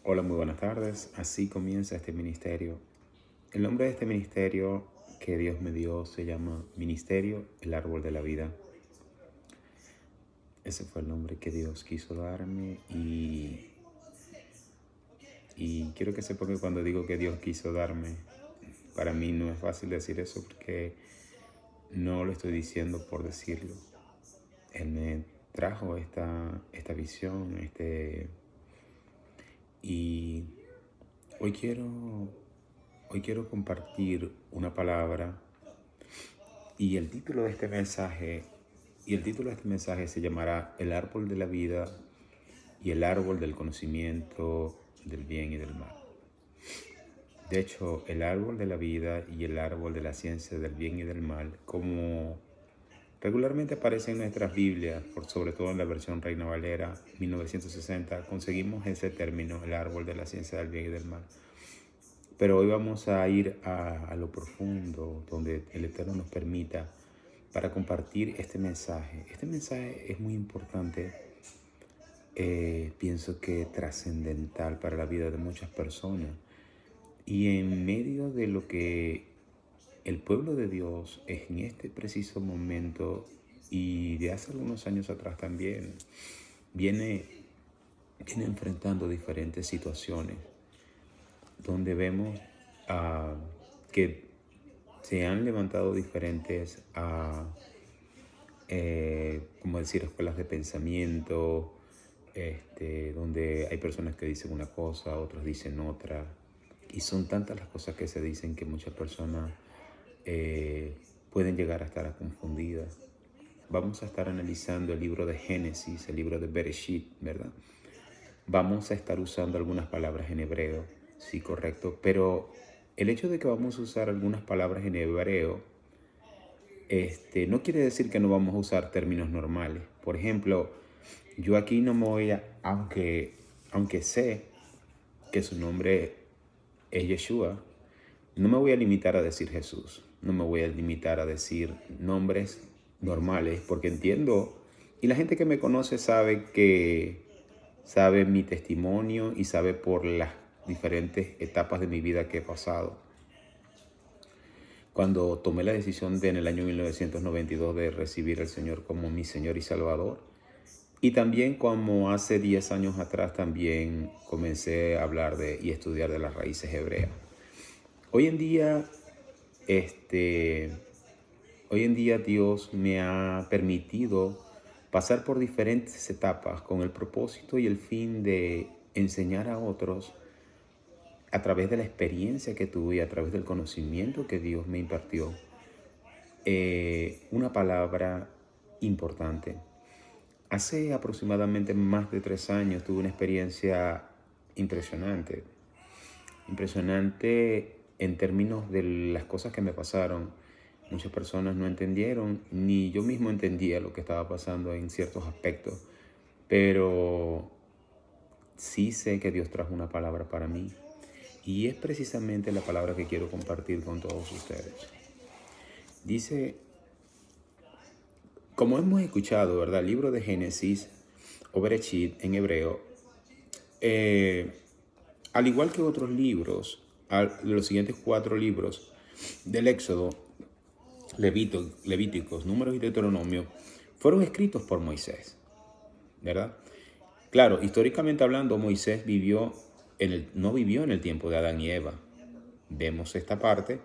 Hola, muy buenas tardes. Así comienza este ministerio. El nombre de este ministerio que Dios me dio se llama Ministerio El Árbol de la Vida. Ese fue el nombre que Dios quiso darme y quiero que sepa que cuando digo que Dios quiso darme, para mí no es fácil decir eso porque no lo estoy diciendo por decirlo. Él me trajo esta visión, y hoy quiero compartir una palabra y el título de este mensaje se llamará El árbol de la vida y el árbol del conocimiento del bien y del mal. De hecho, el árbol de la vida y el árbol de la ciencia del bien y del mal, como regularmente aparece en nuestras Biblias, sobre todo en la versión Reina Valera 1960, conseguimos ese término, el árbol de la ciencia del bien y del mal. Pero hoy vamos a ir a lo profundo, donde el Eterno nos permita, para compartir este mensaje. Este mensaje es muy importante, pienso que trascendental para la vida de muchas personas. Y en medio de lo que el pueblo de Dios en este preciso momento y de hace algunos años atrás también viene enfrentando diferentes situaciones donde vemos que se han levantado diferentes, como decir, escuelas de pensamiento, donde hay personas que dicen una cosa, otros dicen otra, y son tantas las cosas que se dicen que muchas personas pueden llegar a estar confundidas. Vamos a estar analizando el libro de Génesis, el libro de Bereshit, ¿verdad? Vamos a estar usando algunas palabras en hebreo, sí, correcto, pero el hecho de que vamos a usar algunas palabras en hebreo, no quiere decir que no vamos a usar términos normales. Por ejemplo, yo aquí no me voy aunque sé que su nombre es Yeshua, no me voy a limitar a decir Jesús, no me voy a limitar a decir nombres normales, porque entiendo, y la gente que me conoce sabe mi testimonio y sabe por las diferentes etapas de mi vida que he pasado. Cuando tomé la decisión en el año 1992 de recibir al Señor como mi Señor y Salvador, y también como hace 10 años atrás también comencé a hablar y estudiar de las raíces hebreas. Hoy en día, este, Hoy en día Dios me ha permitido pasar por diferentes etapas con el propósito y el fin de enseñar a otros a través de la experiencia que tuve y a través del conocimiento que Dios me impartió. Una palabra importante. Hace aproximadamente más de 3 años tuve una experiencia impresionante. Impresionante en términos de las cosas que me pasaron. Muchas personas no entendieron, ni yo mismo entendía lo que estaba pasando en ciertos aspectos, pero sí sé que Dios trajo una palabra para mí y es precisamente la palabra que quiero compartir con todos ustedes. Dice, como hemos escuchado, ¿verdad? El libro de Génesis o Bereshit en hebreo, al igual que otros libros, los siguientes 4 libros del Éxodo, Levíticos, Números y Deuteronomio, fueron escritos por Moisés, ¿verdad? Claro, históricamente hablando, Moisés no vivió en el tiempo de Adán y Eva. Vemos esta parte,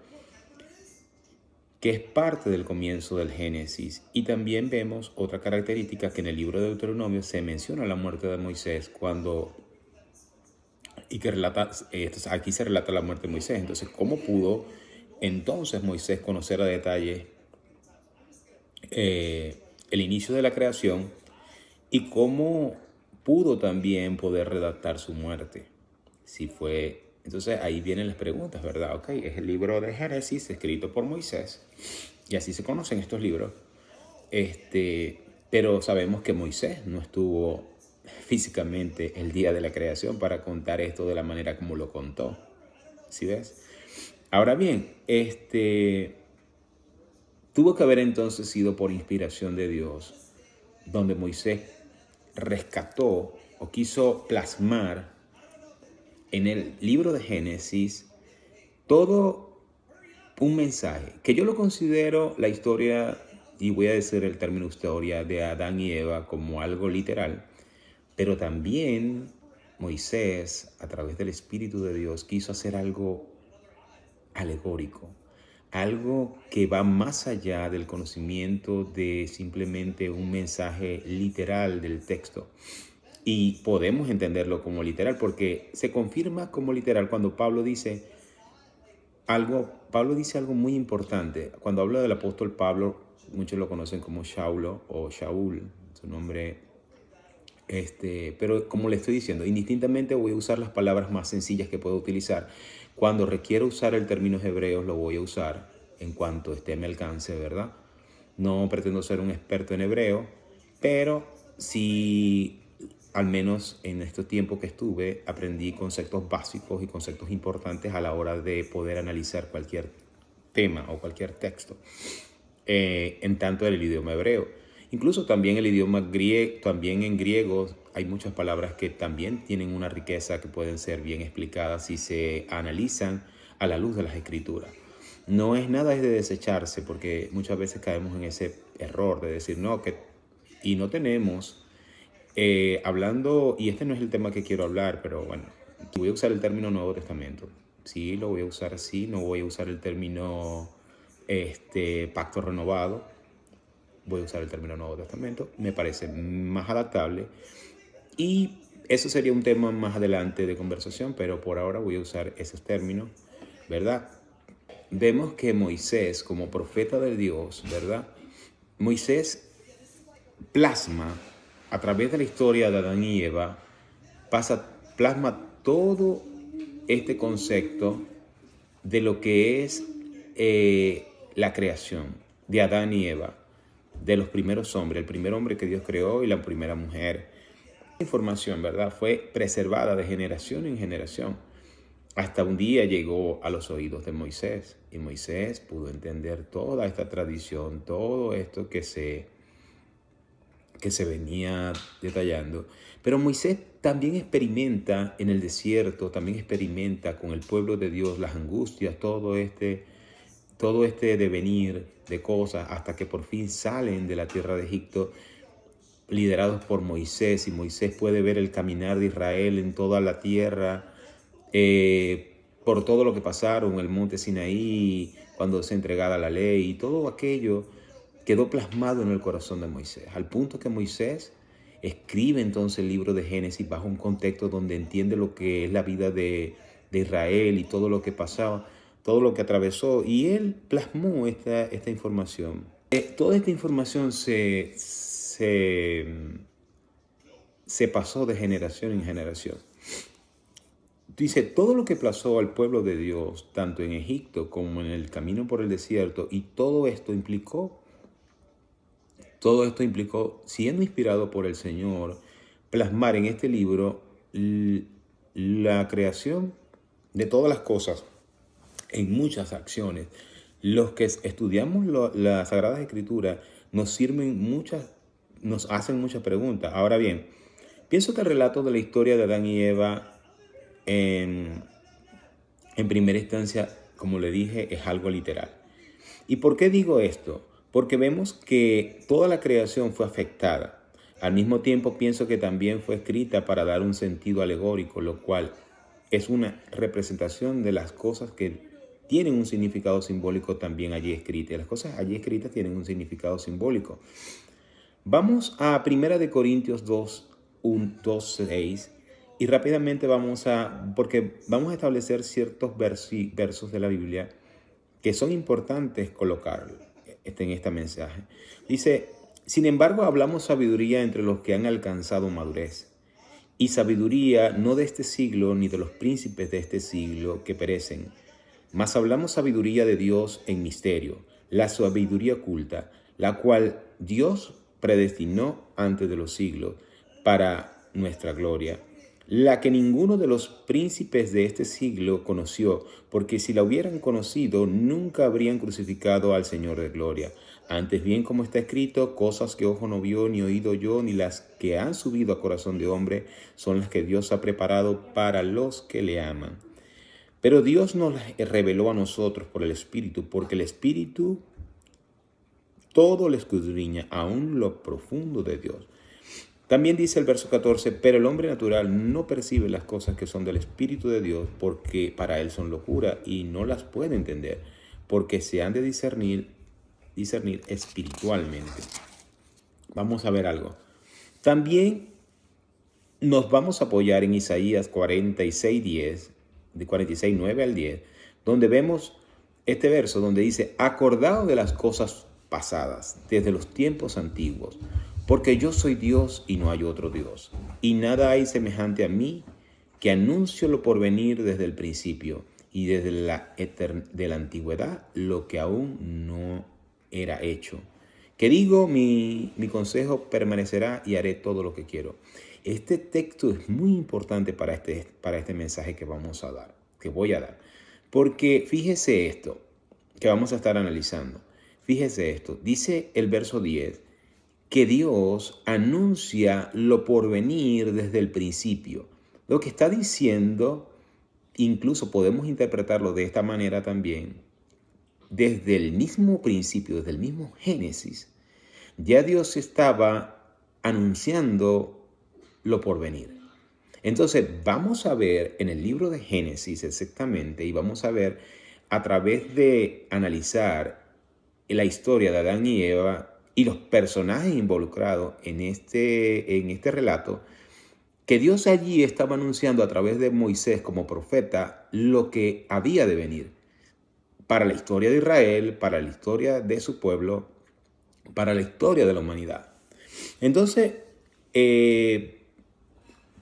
que es parte del comienzo del Génesis. Y también vemos otra característica, que en el libro de Deuteronomio se menciona la muerte de Moisés aquí se relata la muerte de Moisés. Entonces, ¿cómo pudo entonces Moisés conocer a detalle el inicio de la creación y cómo pudo también poder redactar su muerte? Entonces ahí vienen las preguntas, ¿verdad? Ok, es el libro de Génesis escrito por Moisés y así se conocen estos libros. Pero sabemos que Moisés no estuvo físicamente el día de la creación para contar esto de la manera como lo contó. ¿Sí ves? Ahora bien, tuvo que haber entonces sido por inspiración de Dios, donde Moisés rescató o quiso plasmar en el libro de Génesis todo un mensaje que yo lo considero la historia, y voy a decir el término historia, de Adán y Eva como algo literal, pero también Moisés, a través del Espíritu de Dios, quiso hacer algo alegórico, algo que va más allá del conocimiento de simplemente un mensaje literal del texto. Y podemos entenderlo como literal porque se confirma como literal cuando Pablo dice algo muy importante. Cuando habla del apóstol Pablo, muchos lo conocen como Saulo o Shaul, su nombre. Pero como le estoy diciendo, indistintamente voy a usar las palabras más sencillas que puedo utilizar. Cuando requiero usar el término hebreo, lo voy a usar en cuanto esté a mi alcance, ¿verdad? No pretendo ser un experto en hebreo, pero sí, al menos en estos tiempos que estuve, aprendí conceptos básicos y conceptos importantes a la hora de poder analizar cualquier tema o cualquier texto, en tanto el idioma hebreo. Incluso también el idioma griego, también en griego hay muchas palabras que también tienen una riqueza que pueden ser bien explicadas si se analizan a la luz de las escrituras. No es nada de desecharse, porque muchas veces caemos en ese error de decir no, y no tenemos, hablando, y este no es el tema que quiero hablar, pero bueno, voy a usar el término Nuevo Testamento. Sí, lo voy a usar así, no voy a usar el término pacto renovado. Voy a usar el término Nuevo Testamento, me parece más adaptable y eso sería un tema más adelante de conversación, pero por ahora voy a usar esos términos, ¿verdad? Vemos que Moisés, como profeta de Dios, ¿verdad? Moisés plasma a través de la historia de Adán y Eva, plasma todo este concepto de lo que es la creación de Adán y Eva, de los primeros hombres, el primer hombre que Dios creó y la primera mujer. La información, ¿verdad?, fue preservada de generación en generación. Hasta un día llegó a los oídos de Moisés y Moisés pudo entender toda esta tradición, todo esto que se venía detallando. Pero Moisés también experimenta en el desierto, también experimenta con el pueblo de Dios las angustias, todo este devenir de cosas hasta que por fin salen de la tierra de Egipto liderados por Moisés, y Moisés puede ver el caminar de Israel en toda la tierra, por todo lo que pasaron en el monte Sinaí, cuando se entregaba la ley, y todo aquello quedó plasmado en el corazón de Moisés, al punto que Moisés escribe entonces el libro de Génesis bajo un contexto donde entiende lo que es la vida de Israel y todo lo que pasaba, todo lo que atravesó, y él plasmó esta información. Toda esta información se pasó de generación en generación. Dice, todo lo que pasó al pueblo de Dios, tanto en Egipto como en el camino por el desierto, y todo esto implicó, siendo inspirado por el Señor, plasmar en este libro la creación de todas las cosas en muchas acciones. Los que estudiamos las Sagradas Escrituras nos hacen muchas preguntas. Ahora bien, pienso que el relato de la historia de Adán y Eva en primera instancia, como le dije, es algo literal. ¿Y por qué digo esto? Porque vemos que toda la creación fue afectada. Al mismo tiempo, pienso que también fue escrita para dar un sentido alegórico, lo cual es una representación de las cosas que tienen un significado simbólico también allí escritas. Las cosas allí escritas tienen un significado simbólico. Vamos a 1 Corintios 2:6 y rápidamente porque vamos a establecer ciertos versos de la Biblia que son importantes colocar en este mensaje. Dice, sin embargo, hablamos sabiduría entre los que han alcanzado madurez, y sabiduría no de este siglo ni de los príncipes de este siglo que perecen, mas hablamos sabiduría de Dios en misterio, la sabiduría oculta, la cual Dios predestinó antes de los siglos para nuestra gloria, la que ninguno de los príncipes de este siglo conoció, porque si la hubieran conocido, nunca habrían crucificado al Señor de gloria. Antes bien, como está escrito, cosas que ojo no vio, ni oído yo, ni las que han subido a corazón de hombre, son las que Dios ha preparado para los que le aman. Pero Dios nos las reveló a nosotros por el Espíritu, porque el Espíritu todo lo escudriña, aún lo profundo de Dios. También dice el verso 14, pero el hombre natural no percibe las cosas que son del Espíritu de Dios, porque para él son locura y no las puede entender, porque se han de discernir espiritualmente. Vamos a ver algo. También nos vamos a apoyar en Isaías 46:10, de 46:9 al 10, donde vemos este verso donde dice, acordaos de las cosas pasadas, desde los tiempos antiguos, porque yo soy Dios y no hay otro Dios, y nada hay semejante a mí, que anuncio lo por venir desde el principio, y desde de la antigüedad lo que aún no era hecho. Que digo, mi consejo permanecerá y haré todo lo que quiero. Este texto es muy importante para este mensaje que voy a dar. Porque fíjese esto, que vamos a estar analizando. Fíjese esto, dice el verso 10, que Dios anuncia lo por venir desde el principio. Lo que está diciendo, incluso podemos interpretarlo de esta manera también, desde el mismo principio, desde el mismo Génesis, ya Dios estaba anunciando lo por venir. Entonces vamos a ver en el libro de Génesis exactamente, y vamos a ver a través de analizar la historia de Adán y Eva y los personajes involucrados en este relato, que Dios allí estaba anunciando a través de Moisés como profeta lo que había de venir para la historia de Israel, para la historia de su pueblo, para la historia de la humanidad. Entonces,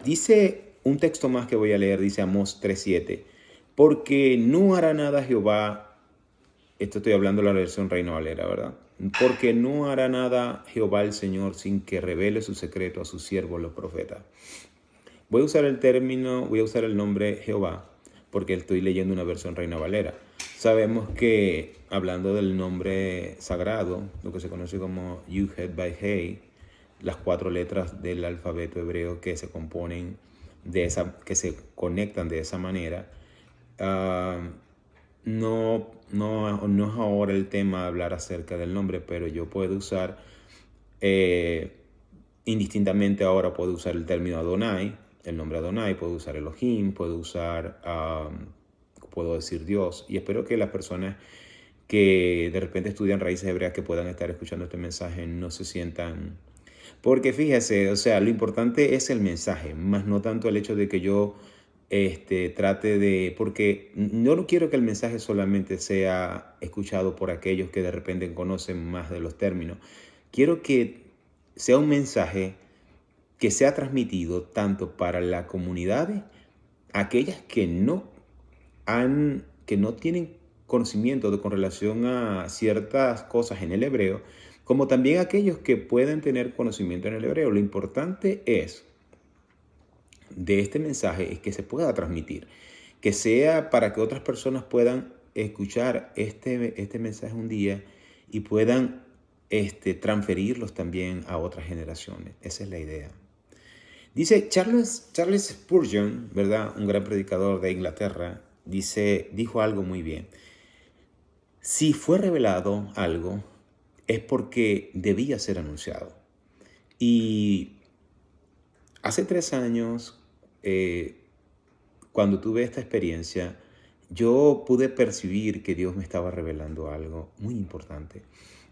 dice un texto más que voy a leer, dice Amós 3:7, porque no hará nada Jehová, esto estoy hablando de la versión Reina Valera, ¿verdad? Porque no hará nada Jehová el Señor sin que revele su secreto a sus siervos los profetas. Voy a usar el nombre Jehová, porque estoy leyendo una versión Reina Valera. Sabemos que, hablando del nombre sagrado, lo que se conoce como Yud-Heh Vah-Heh, las 4 letras del alfabeto hebreo que se componen que se conectan de esa manera, no es ahora el tema hablar acerca del nombre, pero yo puedo usar, indistintamente ahora puedo usar el término Adonai, el nombre Adonai, puedo usar Elohim, puedo decir Dios, y espero que las personas que de repente estudian raíces hebreas que puedan estar escuchando este mensaje no se sientan... Porque fíjese, o sea, lo importante es el mensaje, más no tanto el hecho de que yo trate de... Porque yo no quiero que el mensaje solamente sea escuchado por aquellos que de repente conocen más de los términos. Quiero que sea un mensaje que sea transmitido tanto para las comunidades, aquellas que no tienen conocimiento con relación a ciertas cosas en el hebreo, como también aquellos que pueden tener conocimiento en el hebreo. Lo importante de este mensaje es que se pueda transmitir, que sea para que otras personas puedan escuchar este mensaje un día y puedan transferirlos también a otras generaciones. Esa es la idea. Dice Charles Spurgeon, ¿verdad? Un gran predicador de Inglaterra, dijo algo muy bien. Si fue revelado algo, es porque debía ser anunciado. Y hace 3 años, cuando tuve esta experiencia, yo pude percibir que Dios me estaba revelando algo muy importante.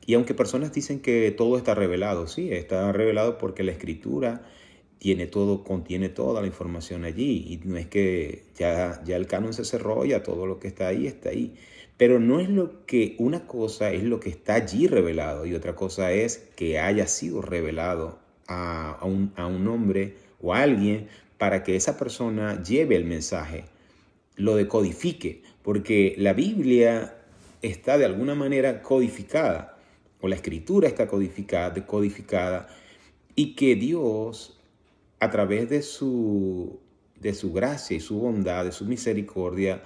Y aunque personas dicen que todo está revelado, sí, está revelado porque la Escritura contiene toda la información allí. Y no es que ya el canon se cerró, ya todo lo que está ahí. Pero no es una cosa es lo que está allí revelado y otra cosa es que haya sido revelado a un hombre o a alguien para que esa persona lleve el mensaje, lo decodifique, porque la Biblia está de alguna manera codificada, o la Escritura está decodificada, y que Dios, a través de su gracia y su bondad, de su misericordia,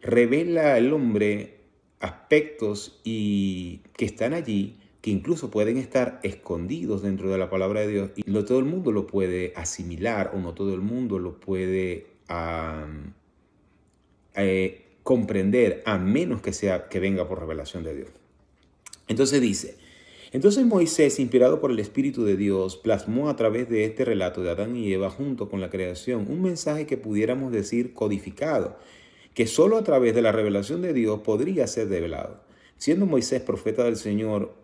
revela al hombre aspectos que están allí que incluso pueden estar escondidos dentro de la palabra de Dios y no todo el mundo lo puede asimilar o no todo el mundo lo puede comprender, a menos que venga por revelación de Dios. Entonces dice, entonces Moisés, inspirado por el Espíritu de Dios, plasmó a través de este relato de Adán y Eva junto con la creación un mensaje que pudiéramos decir codificado, que solo a través de la revelación de Dios podría ser develado. Siendo Moisés profeta del Señor,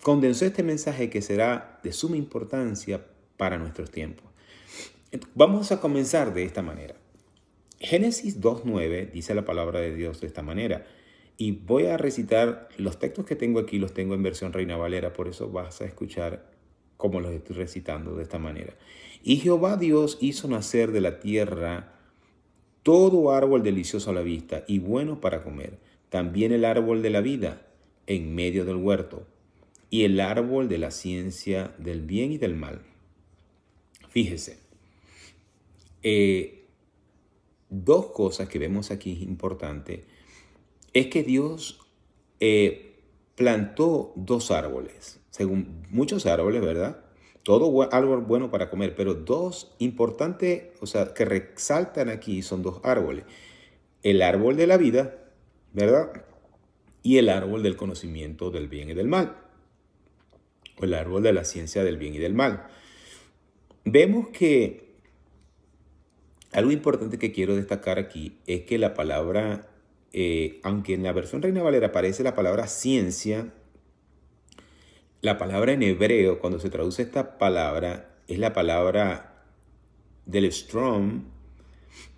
condensó este mensaje que será de suma importancia para nuestros tiempos. Vamos a comenzar de esta manera. Génesis 2:9 dice la palabra de Dios de esta manera. Y voy a recitar los textos que tengo aquí, los tengo en versión Reina Valera, por eso vas a escuchar cómo los estoy recitando de esta manera. Y Jehová Dios hizo nacer de la tierra todo árbol delicioso a la vista y bueno para comer, también el árbol de la vida en medio del huerto, y el árbol de la ciencia del bien y del mal. Fíjese, dos cosas que vemos aquí importantes es que Dios plantó dos árboles, según muchos árboles, ¿verdad? Todo árbol bueno para comer, pero dos importantes, o sea, que resaltan aquí son dos árboles. El árbol de la vida, ¿verdad? Y el árbol del conocimiento del bien y del mal. O el árbol de la ciencia del bien y del mal. Vemos que algo importante que quiero destacar aquí es que la palabra, aunque en la versión Reina Valera aparece la palabra ciencia, la palabra en hebreo, cuando se traduce esta palabra, es la palabra del Strong,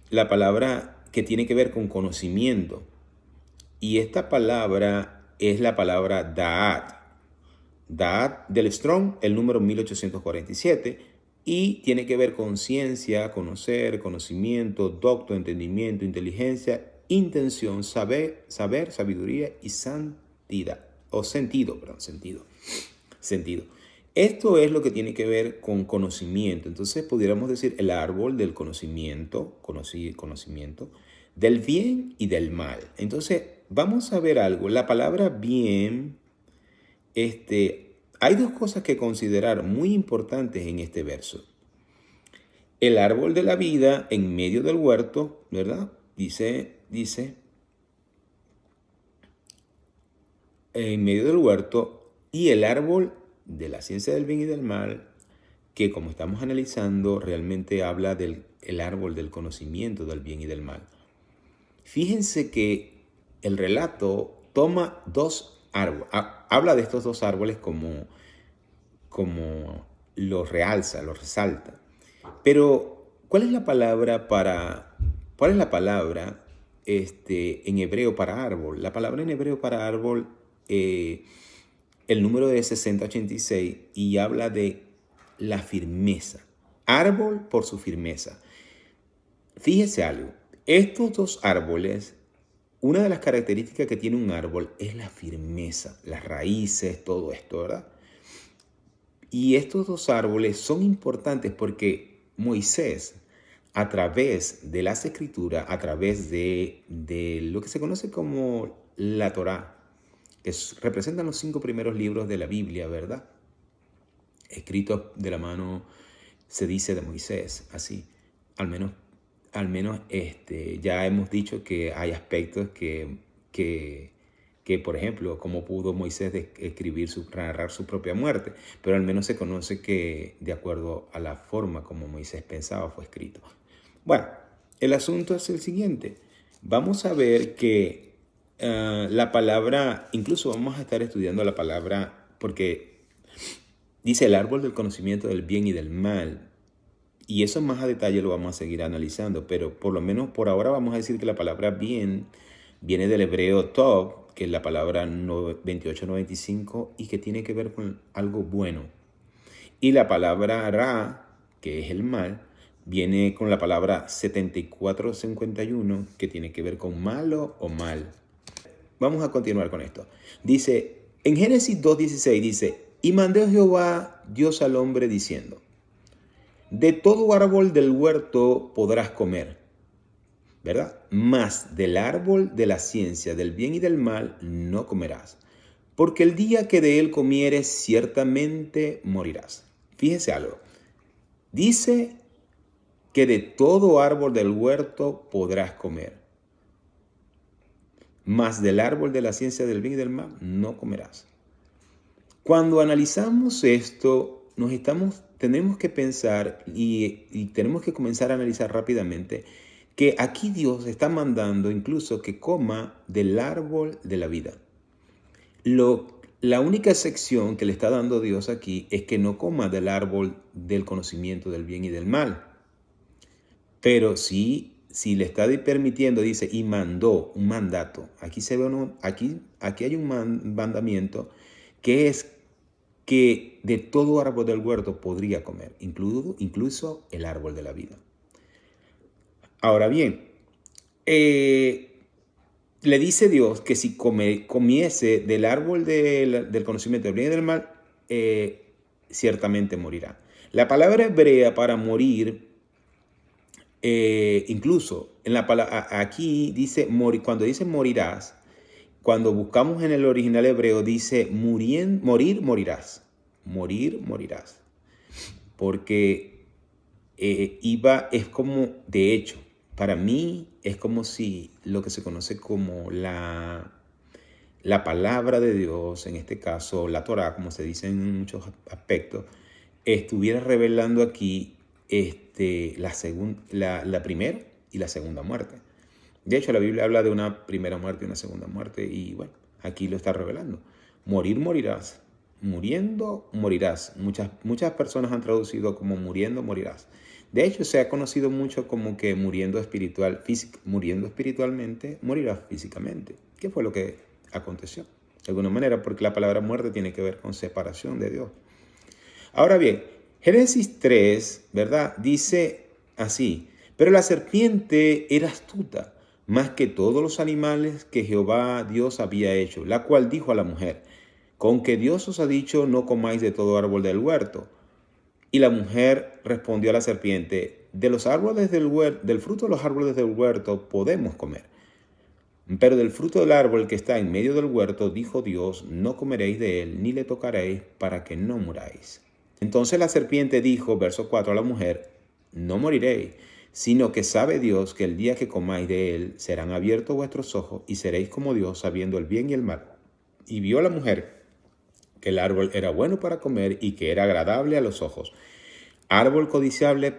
la palabra que tiene que ver con conocimiento. Y esta palabra es la palabra Da'at. Da'at del Strong, el número 1847. Y tiene que ver con ciencia, conocer, conocimiento, docto, entendimiento, inteligencia, intención, saber, sabiduría y santidad. O sentido. Esto es lo que tiene que ver con conocimiento. Entonces pudiéramos decir el árbol del conocimiento, conocimiento, del bien y del mal. Entonces vamos a ver algo. La palabra bien, hay dos cosas que considerar muy importantes en este verso. El árbol de la vida en medio del huerto, ¿verdad? Dice, en medio del huerto, y el árbol de la ciencia del bien y del mal, que como estamos analizando, realmente habla del árbol del conocimiento del bien y del mal. Fíjense que el relato toma dos árboles, habla de estos dos árboles como los realza, los resalta. Pero, ¿cuál es la palabra en hebreo para árbol? La palabra en hebreo para árbol, el número es 6086 y habla de la firmeza. Árbol por su firmeza. Fíjese algo. Estos dos árboles, una de las características que tiene un árbol es la firmeza, las raíces, todo esto, ¿verdad? Y estos dos árboles son importantes porque Moisés, a través de las escrituras, a través de lo que se conoce como la Torá, que representan los 5 primeros libros de la Biblia, ¿verdad? Escritos de la mano, se dice, de Moisés, así. Al menos ya hemos dicho que hay aspectos que por ejemplo, cómo pudo Moisés narrar su propia muerte, pero al menos se conoce que de acuerdo a la forma como Moisés pensaba fue escrito. Bueno, el asunto es el siguiente. Vamos a ver que la palabra, incluso vamos a estar estudiando la palabra, porque dice el árbol del conocimiento del bien y del mal. Y eso más a detalle lo vamos a seguir analizando, pero por lo menos por ahora vamos a decir que la palabra bien viene del hebreo tov, que es la palabra 2895 y que tiene que ver con algo bueno. Y la palabra ra, que es el mal, viene con la palabra 7451, que tiene que ver con malo o mal. Vamos a continuar con esto. Dice, en Génesis 2:16 dice, y mandó Jehová Dios al hombre diciendo, de todo árbol del huerto podrás comer, ¿verdad? Mas del árbol de la ciencia del bien y del mal no comerás, porque el día que de él comieres ciertamente morirás. Fíjese algo. Dice que de todo árbol del huerto podrás comer, mas del árbol de la ciencia del bien y del mal no comerás. Cuando analizamos esto, tenemos que pensar y tenemos que comenzar a analizar rápidamente que aquí Dios está mandando incluso que coma del árbol de la vida. La única excepción que le está dando Dios aquí es que no coma del árbol del conocimiento del bien y del mal. Pero si le está permitiendo, dice, y mandó un mandato. Aquí hay un mandamiento que es que de todo árbol del huerto podría comer, incluso el árbol de la vida. Ahora bien, le dice Dios que si comiese del árbol del conocimiento del bien y del mal, ciertamente morirá. La palabra hebrea para morir, incluso en aquí dice cuando dice morirás, cuando buscamos en el original hebreo dice morir, morirás. Morir, morirás. Porque es como, de hecho, para mí es como si lo que se conoce como la palabra de Dios, en este caso la Torá, como se dice en muchos aspectos, estuviera revelando aquí la primera y la segunda muerte. De hecho, la Biblia habla de una primera muerte y una segunda muerte, y bueno, aquí lo está revelando. Morir, morirás. Muriendo, morirás. Muchas personas han traducido como muriendo, morirás. De hecho, se ha conocido mucho como que muriendo espiritualmente, morirás físicamente. ¿Qué fue lo que aconteció? De alguna manera, porque la palabra muerte tiene que ver con separación de Dios. Ahora bien, Génesis 3, ¿verdad? Dice así: pero la serpiente era astuta, más que todos los animales que Jehová Dios había hecho, la cual dijo a la mujer: con que Dios os ha dicho, no comáis de todo árbol del huerto. Y la mujer respondió a la serpiente: de los árboles del fruto de los árboles del huerto podemos comer. Pero del fruto del árbol que está en medio del huerto, dijo Dios, no comeréis de él, ni le tocaréis, para que no muráis. Entonces la serpiente dijo, verso 4, a la mujer: no moriréis, sino que sabe Dios que el día que comáis de él, serán abiertos vuestros ojos, y seréis como Dios, sabiendo el bien y el mal. Y vio la mujer que el árbol era bueno para comer y que era agradable a los ojos, árbol codiciable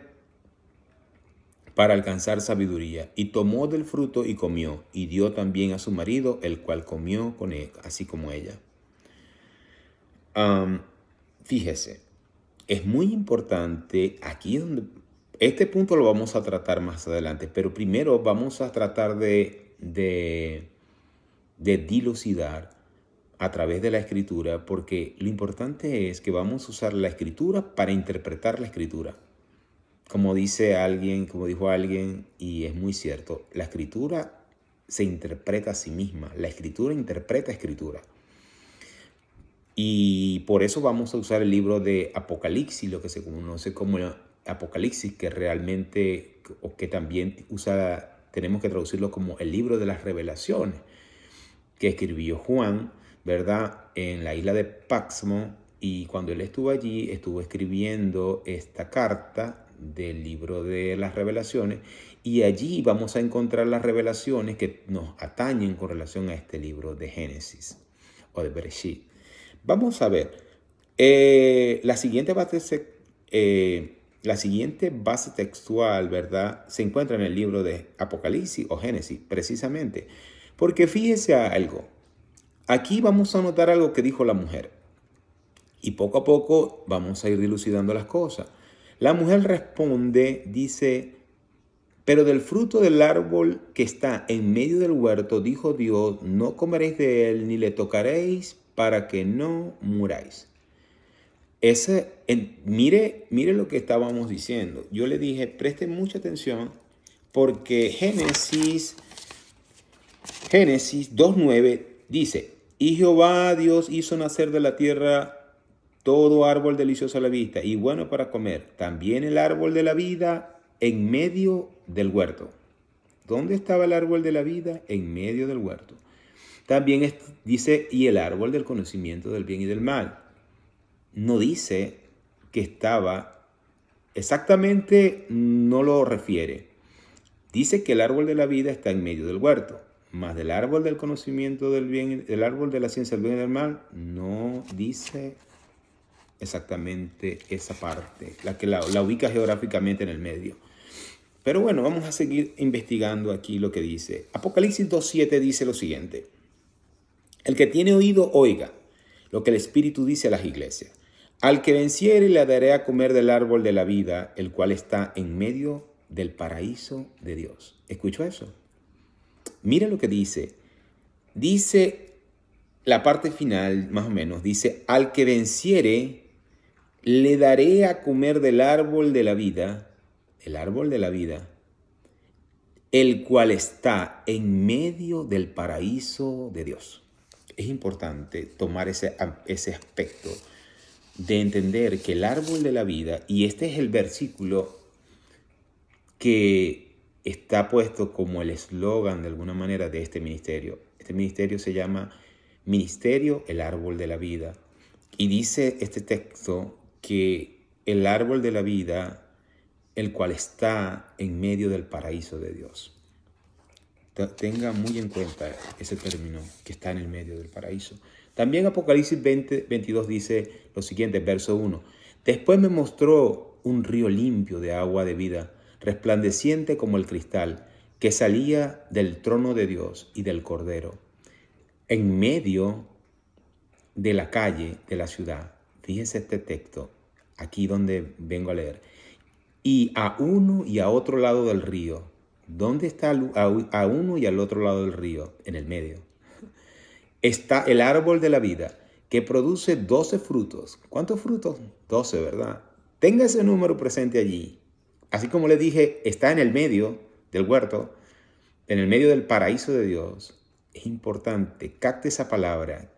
para alcanzar sabiduría, y tomó del fruto y comió, y dio también a su marido, el cual comió con él, así como ella. Fíjese, es muy importante aquí donde este punto lo vamos a tratar más adelante, pero primero vamos a tratar de dilucidar a través de la escritura, porque lo importante es que vamos a usar la escritura para interpretar la escritura. Como dijo alguien, y es muy cierto, la escritura se interpreta a sí misma, la escritura interpreta escritura. Y por eso vamos a usar el libro de Apocalipsis, lo que se conoce como Apocalipsis, que realmente, o que también tenemos que traducirlo como el libro de las revelaciones, que escribió Juan, ¿verdad?, en la isla de Patmos, y cuando él estuvo allí, estuvo escribiendo esta carta del libro de las revelaciones, y allí vamos a encontrar las revelaciones que nos atañen con relación a este libro de Génesis o de Bereshit. Vamos a ver, la siguiente base textual, ¿verdad?, se encuentra en el libro de Apocalipsis o Génesis, precisamente, porque fíjese algo. Aquí vamos a notar algo que dijo la mujer, y poco a poco vamos a ir dilucidando las cosas. La mujer responde, dice: pero del fruto del árbol que está en medio del huerto, dijo Dios, no comeréis de él, ni le tocaréis, para que no muráis. Mire lo que estábamos diciendo. Yo le dije, preste mucha atención, porque Génesis 2:9 dice: y Jehová Dios hizo nacer de la tierra todo árbol delicioso a la vista y bueno para comer, también el árbol de la vida en medio del huerto. ¿Dónde estaba el árbol de la vida? En medio del huerto. También dice, y el árbol del conocimiento del bien y del mal. No dice que estaba, exactamente no lo refiere. Dice que el árbol de la vida está en medio del huerto, mas del árbol del conocimiento del bien, el árbol de la ciencia del bien y del mal, no dice exactamente esa parte, la que la ubica geográficamente en el medio. Pero bueno, vamos a seguir investigando aquí lo que dice. Apocalipsis 2:7 dice lo siguiente. El que tiene oído, oiga lo que el Espíritu dice a las iglesias. Al que venciere le daré a comer del árbol de la vida, el cual está en medio del paraíso de Dios. ¿Escuchó eso? Mira lo que dice. Dice la parte final, más o menos, dice, al que venciere le daré a comer del árbol de la vida, el árbol de la vida, el cual está en medio del paraíso de Dios. Es importante tomar ese aspecto de entender que el árbol de la vida, y este es el versículo que está puesto como el eslogan de alguna manera de este ministerio. Este ministerio se llama Ministerio el Árbol de la Vida. Y dice este texto que el árbol de la vida, el cual está en medio del paraíso de Dios. Tenga muy en cuenta ese término, que está en el medio del paraíso. También Apocalipsis 22 dice lo siguiente, verso 1. Después me mostró un río limpio de agua de vida, resplandeciente como el cristal, que salía del trono de Dios y del Cordero, en medio de la calle de la ciudad. Fíjese este texto, aquí donde vengo a leer. Y a uno y a otro lado del río. ¿Dónde está a uno y al otro lado del río? En el medio. Está el árbol de la vida, que produce 12 frutos. ¿Cuántos frutos? 12, ¿verdad? Tenga ese número presente allí. Así como le dije, está en el medio del huerto, en el medio del paraíso de Dios. Es importante, capte esa palabra,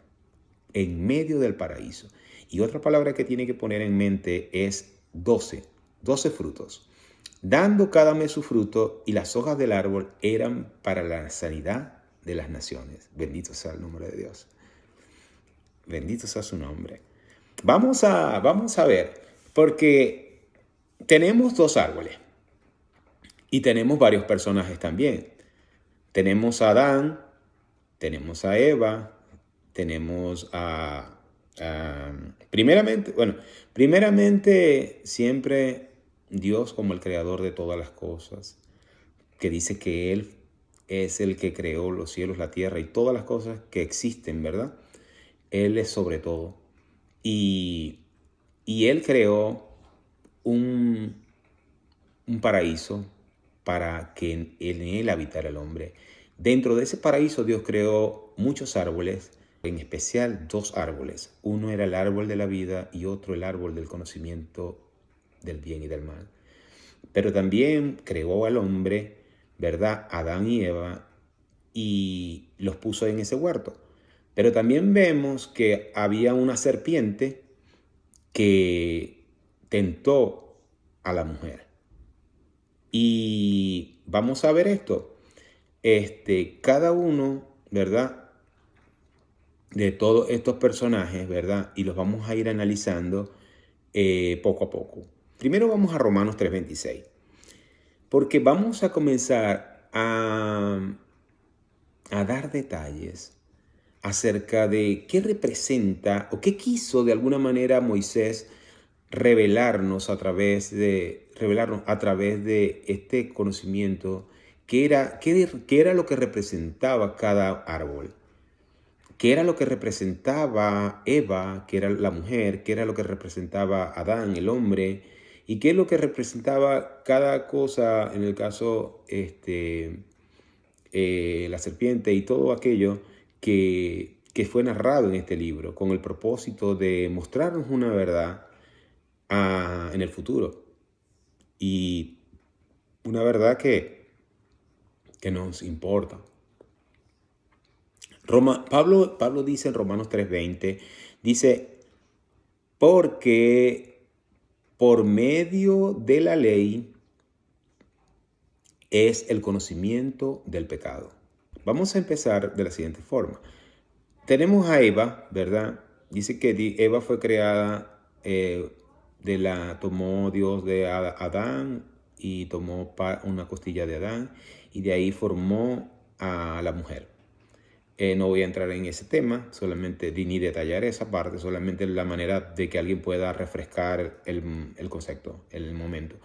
en medio del paraíso. Y otra palabra que tiene que poner en mente es 12 frutos, dando cada mes su fruto, y las hojas del árbol eran para la sanidad de las naciones. Bendito sea el nombre de Dios. Bendito sea su nombre. Vamos a ver, porque tenemos 2 árboles y tenemos varios personajes también. Tenemos a Adán, tenemos a Eva, tenemos primeramente siempre Dios como el creador de todas las cosas, que dice que Él es el que creó los cielos, la tierra y todas las cosas que existen, ¿verdad? Él es sobre todo. Y Él creó un paraíso para que en él habitara el hombre. Dentro de ese paraíso Dios creó muchos árboles, en especial 2 árboles. Uno era el árbol de la vida y otro el árbol del conocimiento del bien y del mal. Pero también creó al hombre, ¿verdad? Adán y Eva, y los puso en ese huerto. Pero también vemos que había una serpiente que tentó a la mujer. Y vamos a ver esto. Cada uno, ¿verdad?, de todos estos personajes, ¿verdad?, y los vamos a ir analizando poco a poco. Primero vamos a Romanos 3:26, porque vamos a comenzar a dar detalles acerca de qué representa o qué quiso de alguna manera Moisés revelarnos a través de este conocimiento, qué era lo que representaba cada árbol, qué era lo que representaba Eva, que era la mujer, qué era lo que representaba Adán, el hombre, y qué es lo que representaba cada cosa, en el caso la serpiente y todo aquello que fue narrado en este libro, con el propósito de mostrarnos una verdad en el futuro, y una verdad que nos importa. Pablo dice en Romanos 3:20, dice, porque por medio de la ley es el conocimiento del pecado. Vamos a empezar de la siguiente forma. tenemos a Eva, ¿verdad? Dice que Eva fue creada, tomó Dios de Adán y tomó una costilla de Adán y de ahí formó a la mujer. No voy a entrar en ese tema, solamente ni detallar esa parte, solamente la manera de que alguien pueda refrescar el concepto, el momento.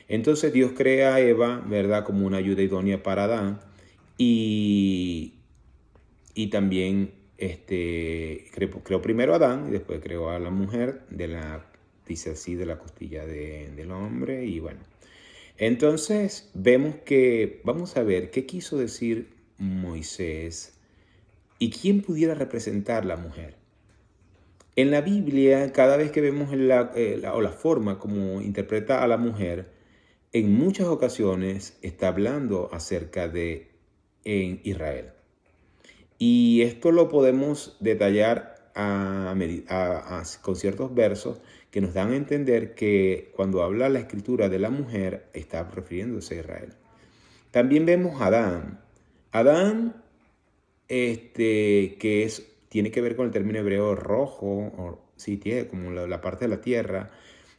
Entonces Dios crea a Eva, ¿verdad?, como una ayuda idónea para Adán y también creó primero a Adán y después creó a la mujer dice así, de la costilla del hombre y bueno. Entonces vemos que, vamos a ver qué quiso decir Moisés y quién pudiera representar la mujer. En la Biblia, cada vez que vemos la forma como interpreta a la mujer, en muchas ocasiones está hablando acerca de en Israel. Y esto lo podemos detallar con ciertos versos que nos dan a entender que cuando habla la escritura de la mujer, está refiriéndose a Israel. También vemos a Adán. Adán, tiene que ver con el término hebreo rojo, sí, tiene como la parte de la tierra.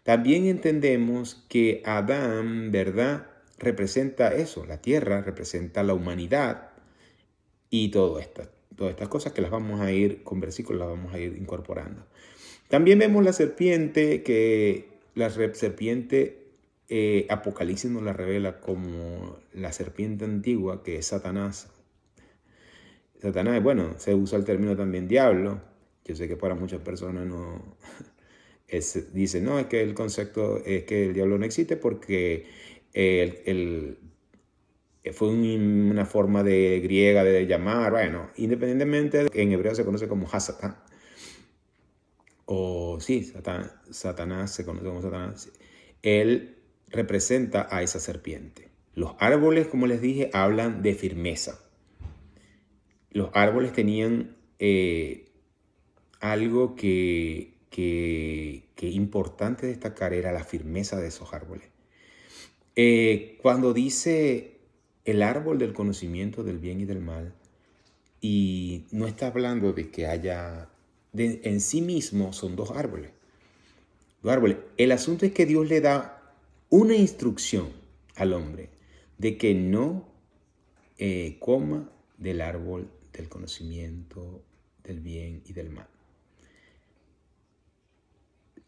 También entendemos que Adán, ¿verdad?, representa eso, la tierra, representa la humanidad. Y todas estas cosas que las vamos a ir, con versículos las vamos a ir incorporando. También vemos la serpiente, que la serpiente Apocalipsis nos la revela como la serpiente antigua, que es Satanás. Satanás, bueno, se usa el término también diablo. Yo sé que para muchas personas no dicen, no, es que el concepto es que el diablo no existe porque fue una forma griega de llamar, bueno, independientemente, en hebreo se conoce como Hasatán. O sí, Satanás se conoce como Satanás. Él representa a esa serpiente. Los árboles, como les dije, hablan de firmeza. Los árboles tenían algo que importante destacar, era la firmeza de esos árboles. Cuando dice el árbol del conocimiento del bien y del mal, y no está hablando de que haya, en sí mismo son dos árboles. El asunto es que Dios le da una instrucción al hombre de que no coma del árbol del conocimiento del bien y del mal.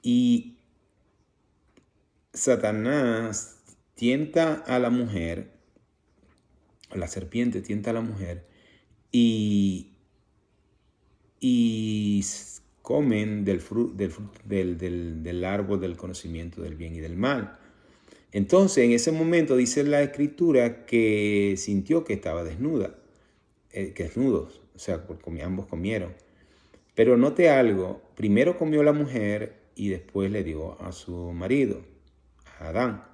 Y Satanás tienta a la mujer, la serpiente tienta a la mujer y comen del árbol del conocimiento del bien y del mal. Entonces, en ese momento dice la escritura que sintió que estaba desnudos, o sea, porque ambos comieron. Pero note algo, primero comió la mujer y después le dio a su marido, a Adán.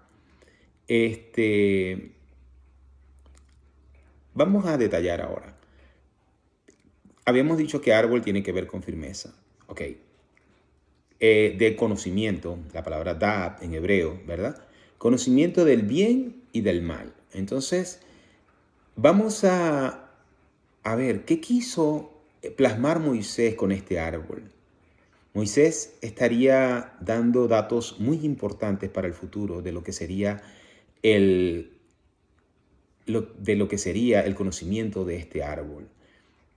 Vamos a detallar ahora. Habíamos dicho que árbol tiene que ver con firmeza. Ok. De conocimiento, la palabra da'at en hebreo, ¿verdad? Conocimiento del bien y del mal. Entonces, vamos a ver qué quiso plasmar Moisés con este árbol. Moisés estaría dando datos muy importantes para el futuro de lo que sería el conocimiento de este árbol.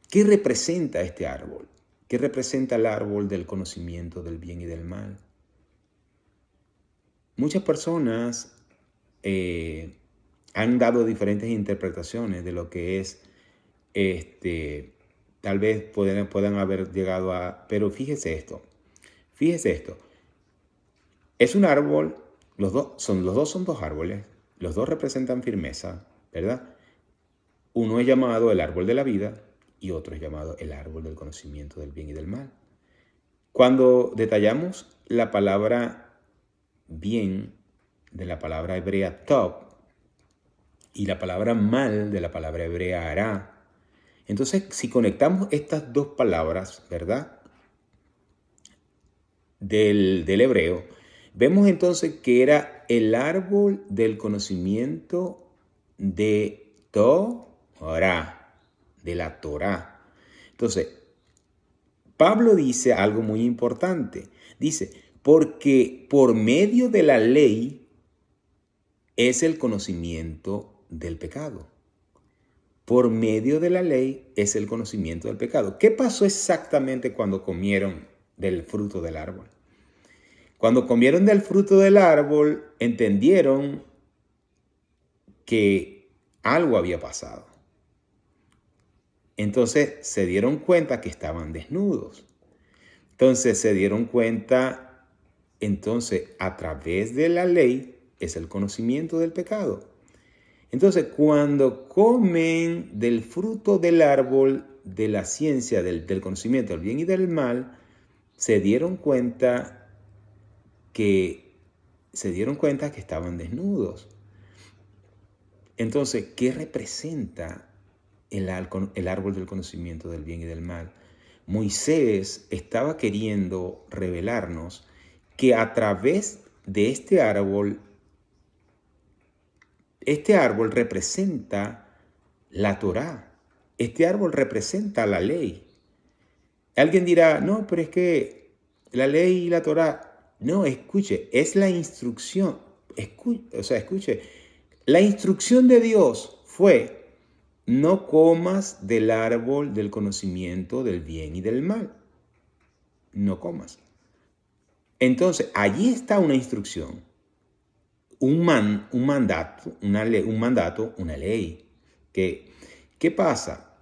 ¿Qué representa este árbol? ¿Qué representa el árbol del conocimiento del bien y del mal? Muchas personas han dado diferentes interpretaciones de lo que es, tal vez puedan haber llegado a, pero fíjese esto, es un árbol, los dos son dos árboles, los dos representan firmeza, ¿verdad? Uno es llamado el árbol de la vida y otro es llamado el árbol del conocimiento del bien y del mal. Cuando detallamos la palabra bien de la palabra hebrea tov y la palabra mal de la palabra hebrea hará, entonces si conectamos estas dos palabras, ¿verdad?, del hebreo, vemos entonces que era el árbol del conocimiento de Torah, de la Torah. Entonces, Pablo dice algo muy importante. Dice, porque por medio de la ley es el conocimiento del pecado. Por medio de la ley es el conocimiento del pecado. ¿Qué pasó exactamente cuando comieron del fruto del árbol? Cuando comieron del fruto del árbol, entendieron que algo había pasado. Entonces se dieron cuenta que estaban desnudos. Entonces se dieron cuenta, a través de la ley es el conocimiento del pecado. Entonces, cuando comen del fruto del árbol de la ciencia, del conocimiento del bien y del mal, se dieron cuenta que estaban desnudos. Entonces, ¿qué representa el árbol del conocimiento del bien y del mal? Moisés estaba queriendo revelarnos que a través de este árbol representa la Torá. Este árbol representa la ley. Alguien dirá, no, pero es que la ley y la Torá, no, escuche, es la instrucción. Escuche, la instrucción de Dios fue, no comas del árbol del conocimiento del bien y del mal. No comas. Entonces, allí está una instrucción, un mandato, una ley. ¿Qué pasa?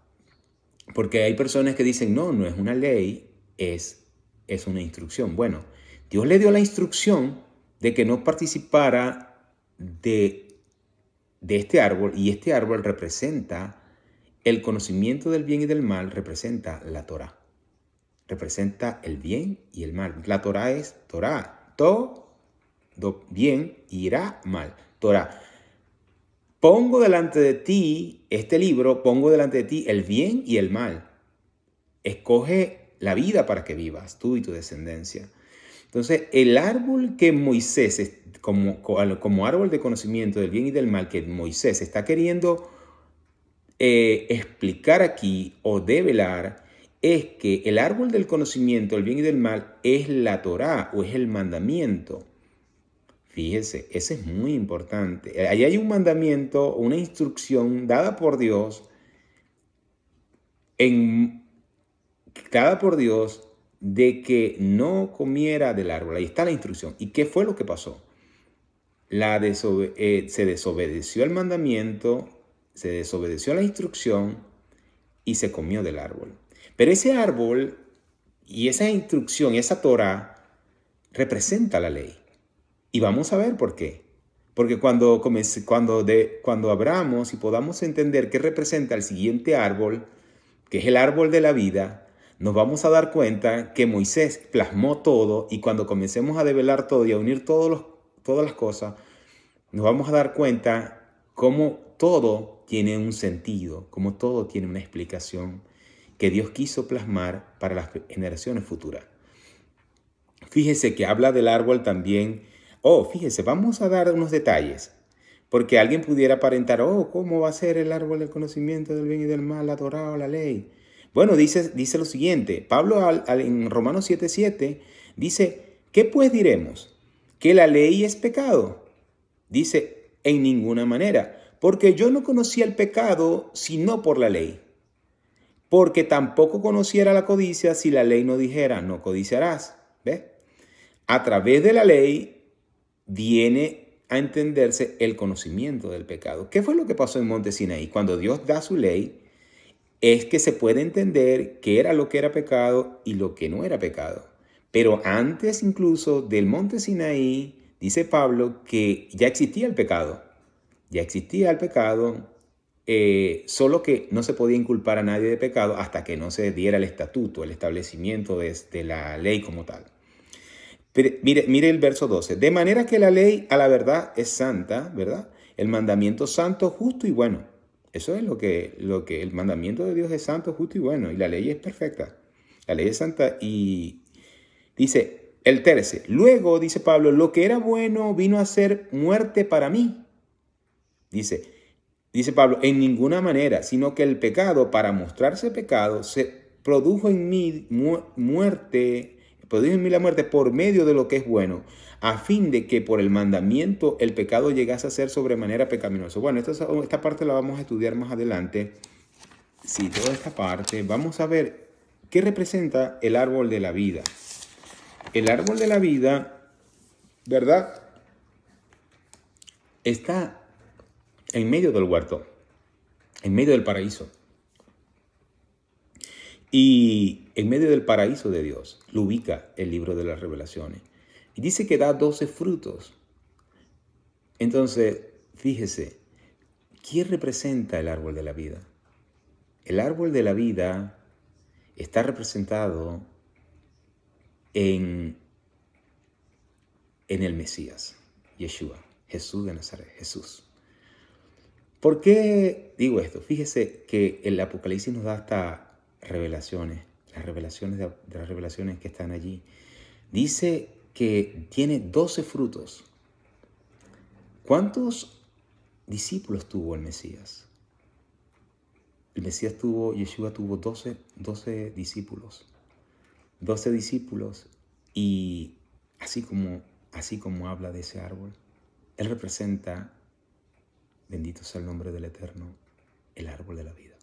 Porque hay personas que dicen, no es una ley, es una instrucción. Bueno, Dios le dio la instrucción de que no participara de este árbol, y este árbol representa el conocimiento del bien y del mal, representa la Torá. Representa el bien y el mal. La Torá es Torá. Todo bien irá mal. Torá. Pongo delante de ti este libro, pongo delante de ti el bien y el mal. Escoge la vida para que vivas, tú y tu descendencia. Entonces, el árbol que Moisés, como árbol de conocimiento del bien y del mal, que Moisés está queriendo explicar aquí o develar, es que el árbol del conocimiento del bien y del mal es la Torá o es el mandamiento. Fíjese, ese es muy importante. Ahí hay un mandamiento, una instrucción dada por Dios, de que no comiera del árbol. Ahí está la instrucción. ¿Y qué fue lo que pasó? Se desobedeció el mandamiento, se desobedeció la instrucción y se comió del árbol. Pero ese árbol y esa instrucción, esa Torá, representa la ley. Y vamos a ver por qué. Porque cuando abramos y podamos entender qué representa el siguiente árbol, que es el árbol de la vida, nos vamos a dar cuenta que Moisés plasmó todo, y cuando comencemos a develar todo y a unir todas las cosas, nos vamos a dar cuenta cómo todo tiene un sentido, cómo todo tiene una explicación que Dios quiso plasmar para las generaciones futuras. Fíjese que habla del árbol también. Fíjese, vamos a dar unos detalles, porque alguien pudiera aparentar, ¿cómo va a ser el árbol del conocimiento del bien y del mal, la Torá o la ley? Bueno, dice lo siguiente, Pablo en Romanos 7:7 dice, ¿qué pues diremos? ¿Que la ley es pecado? Dice, en ninguna manera, porque yo no conocía el pecado sino por la ley, porque tampoco conociera la codicia si la ley no dijera, no codiciarás. ¿Ves? A través de la ley viene a entenderse el conocimiento del pecado. ¿Qué fue lo que pasó en Monte Sinaí? Cuando Dios da su ley, es que se puede entender qué era lo que era pecado y lo que no era pecado. Pero antes incluso del Monte Sinaí, dice Pablo que ya existía el pecado. Ya existía el pecado, solo que no se podía inculpar a nadie de pecado hasta que no se diera el estatuto, el establecimiento de la ley como tal. Pero mire el verso 12. De manera que la ley a la verdad es santa, ¿verdad? El mandamiento santo, justo y bueno. Eso es lo que el mandamiento de Dios es santo, justo y bueno. Y la ley es perfecta. La ley es santa. Y dice el 13. Luego, dice Pablo, lo que era bueno vino a ser muerte para mí. Dice Pablo, en ninguna manera, sino que el pecado, para mostrarse pecado, produjo en mí la muerte por medio de lo que es bueno, a fin de que por el mandamiento el pecado llegase a ser sobremanera pecaminoso. Bueno, esta parte la vamos a estudiar más adelante. Sí, toda esta parte. Vamos a ver qué representa el árbol de la vida. El árbol de la vida, ¿verdad? Está en medio del huerto, en medio del paraíso. Y en medio del paraíso de Dios lo ubica el libro de las Revelaciones. Y dice que da 12 frutos. Entonces, fíjese, ¿quién representa el árbol de la vida? El árbol de la vida está representado en el Mesías, Yeshua, Jesús de Nazaret, Jesús. ¿Por qué digo esto? Fíjese que el Apocalipsis nos da hasta revelaciones, las revelaciones que están allí. Dice que tiene 12 frutos. ¿Cuántos discípulos tuvo el Mesías? Yeshua tuvo 12 discípulos. 12 discípulos, y así como habla de ese árbol, él representa, bendito sea el nombre del Eterno, el árbol de la vida.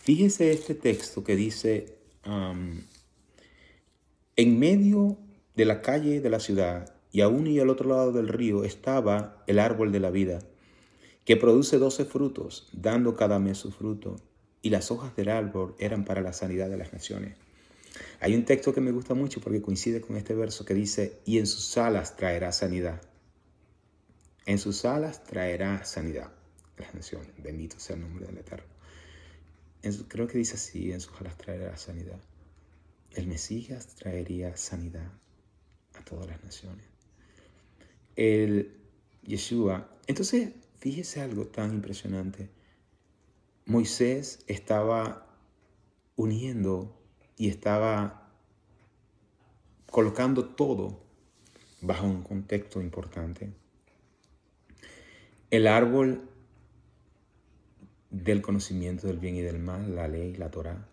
Fíjese este texto que dice, en medio de la calle de la ciudad y a uno y al otro lado del río estaba el árbol de la vida, que produce 12 frutos, dando cada mes su fruto, y las hojas del árbol eran para la sanidad de las naciones. Hay un texto que me gusta mucho porque coincide con este verso que dice, y en sus alas traerá sanidad. En sus alas traerá sanidad a las naciones. Bendito sea el nombre del Eterno. Creo que dice así, en sus alas traerá sanidad. El Mesías traería sanidad a todas las naciones. El Yeshua. Entonces, fíjese algo tan impresionante. Moisés estaba uniendo y estaba colocando todo bajo un contexto importante. El árbol del conocimiento del bien y del mal, la ley, la Torá,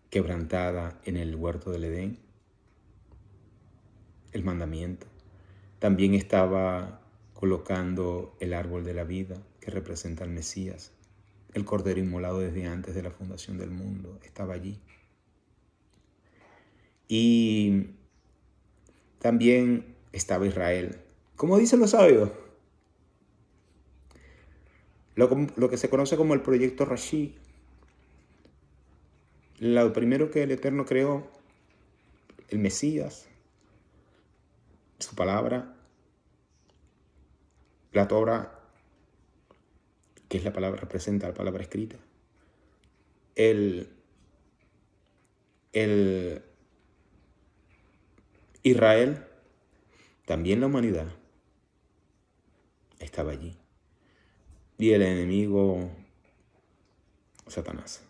quebrantada en el huerto del Edén, el mandamiento. También estaba colocando el árbol de la vida, que representa al Mesías. El Cordero inmolado desde antes de la fundación del mundo estaba allí. Y también estaba Israel. Como dicen los sabios, lo que se conoce como el proyecto Rashi. Lo primero que el Eterno creó, el Mesías, su palabra, la Torah, que es la palabra, representa la palabra escrita, el Israel, también la humanidad, estaba allí. Y el enemigo, Satanás.